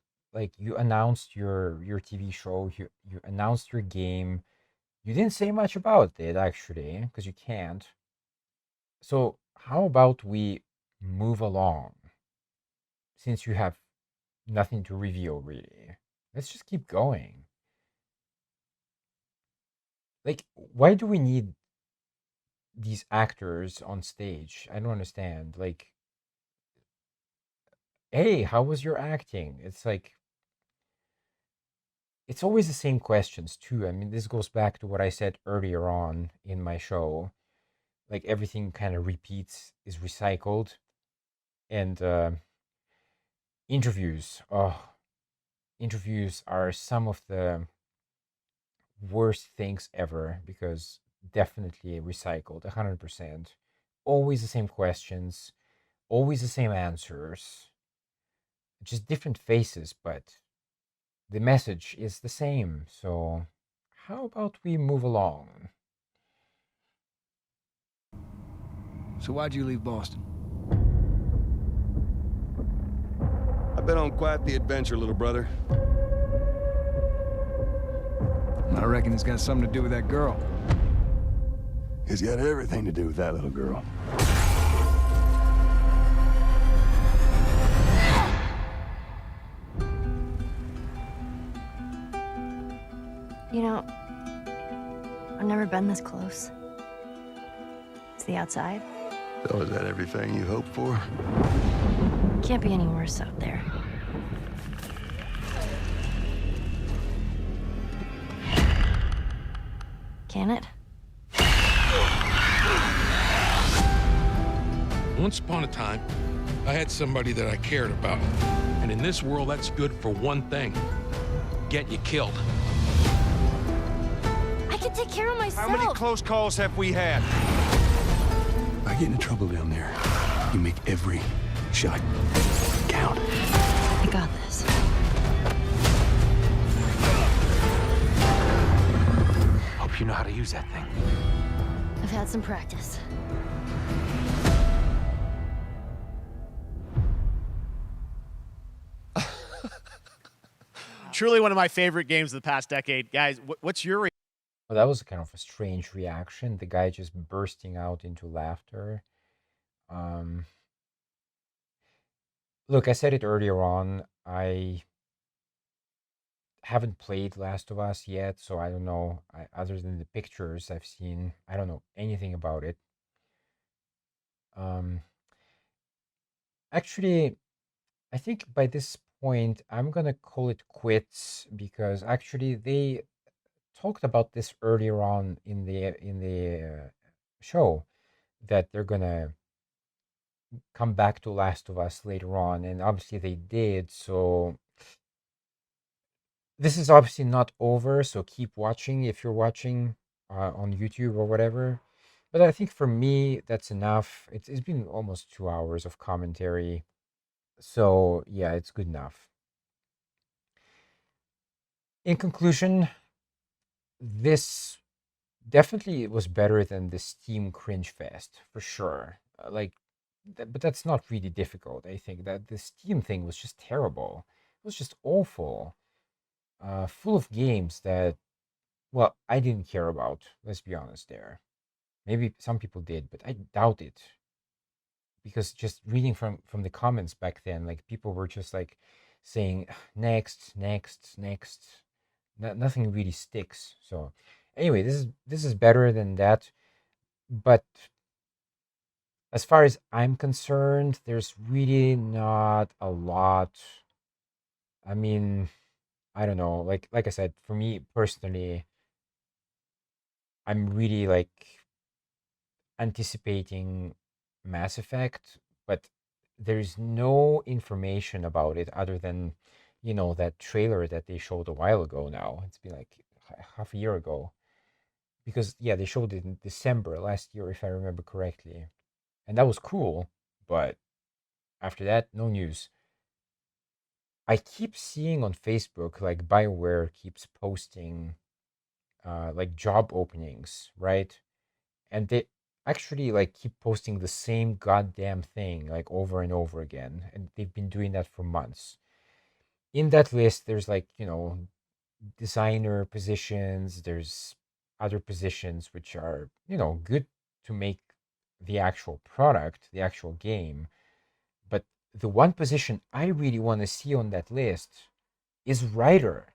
You announced your TV show. You announced your game. You didn't say much about it, actually, because you can't. So how about we move along? Since you have nothing to reveal, really. Let's just keep going. Why do we need these actors on stage? I don't understand. Hey, how was your acting? It's always the same questions, too. I mean, this goes back to what I said earlier on in my show. like everything kind of repeats, is recycled. And interviews, interviews are some of the worst things ever, because definitely recycled 100%. Always the same questions, always the same answers, just different faces, but the message is the same. So how about we move along? So why'd you leave Boston? I've been on quite the adventure, little brother. I reckon it's got something to do with that girl. It's got everything to do with that little girl. You know, I've never been this close. It's the outside. So is that everything you hoped for? Can't be any worse out there. Can it? Once upon a time, I had somebody that I cared about. And in this world, that's good for one thing. Get you killed. I can take care of myself. How many close calls have we had? If I get into trouble down there, you make every shot count. I got this. Hope you know how to use that thing. I've had some practice. Truly one of my favorite games of the past decade. Guys, what's your Well, that was kind of a strange reaction. The guy just bursting out into laughter. Look, I said it earlier on. I haven't played Last of Us yet, so I don't know. Other than the pictures I've seen, I don't know anything about it. Actually, I think by this point I'm gonna call it quits, because actually they talked about this earlier on in the show, that they're gonna come back to Last of Us later on, and obviously they did. So this is obviously not over, so keep watching if you're watching on YouTube or whatever. But I think for me that's enough. It's been almost 2 hours of commentary, so yeah, it's good enough. In conclusion, this definitely was better than the Steam Cringe Fest for sure. But that's not really difficult. I think that the Steam thing was just terrible. It was just awful. Full of games that, well, I didn't care about. Let's be honest there. Maybe some people did, but I doubt it. Because just reading from the comments back then, like people were just like saying next, next, next. Nothing really sticks. So anyway, this is better than that. But as far as I'm concerned, there's really not a lot. I mean, I don't know. Like I said, for me personally, I'm really like anticipating Mass Effect, but there's no information about it other than, that trailer that they showed a while ago now. It's been like half a year ago. Because, yeah, they showed it in December last year, if I remember correctly. And that was cool, but after that, no news. I keep seeing on Facebook, like BioWare keeps posting like job openings, right? And they actually like keep posting the same goddamn thing like over and over again. And they've been doing that for months. In that list, there's like, designer positions, there's other positions which are, good to make the actual product, the actual game. But the one position I really want to see on that list is writer.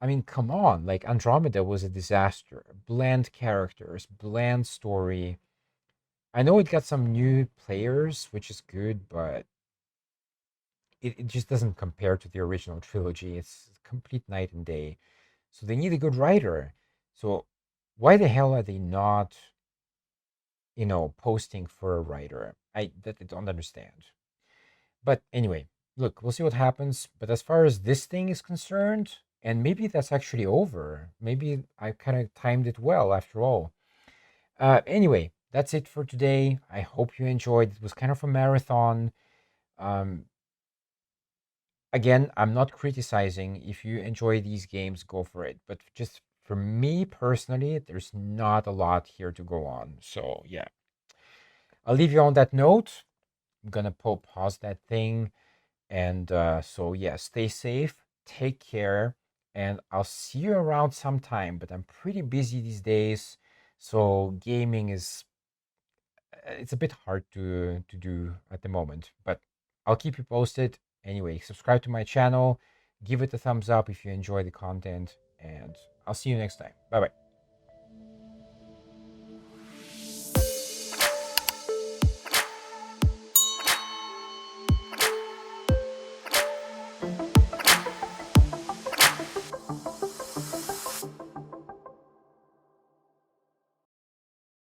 I mean, come on, like Andromeda was a disaster. Bland characters, bland story. I know it got some new players, which is good, but it just doesn't compare to the original trilogy. It's complete night and day. So they need a good writer. So why the hell are they not posting for a writer. I don't understand. But anyway, look, we'll see what happens. But as far as this thing is concerned, and maybe that's actually over. Maybe I kind of timed it well after all. Anyway, that's it for today. I hope you enjoyed. It was kind of a marathon. Again, I'm not criticizing. If you enjoy these games, go for it. But just for me personally, there's not a lot here to go on. So yeah, I'll leave you on that note. I'm gonna pause that thing. And so yeah, stay safe, take care, and I'll see you around sometime. But I'm pretty busy these days, so gaming it's a bit hard to do at the moment. But I'll keep you posted. Anyway, subscribe to my channel, give it a thumbs up if you enjoy the content, and I'll see you next time. Bye bye.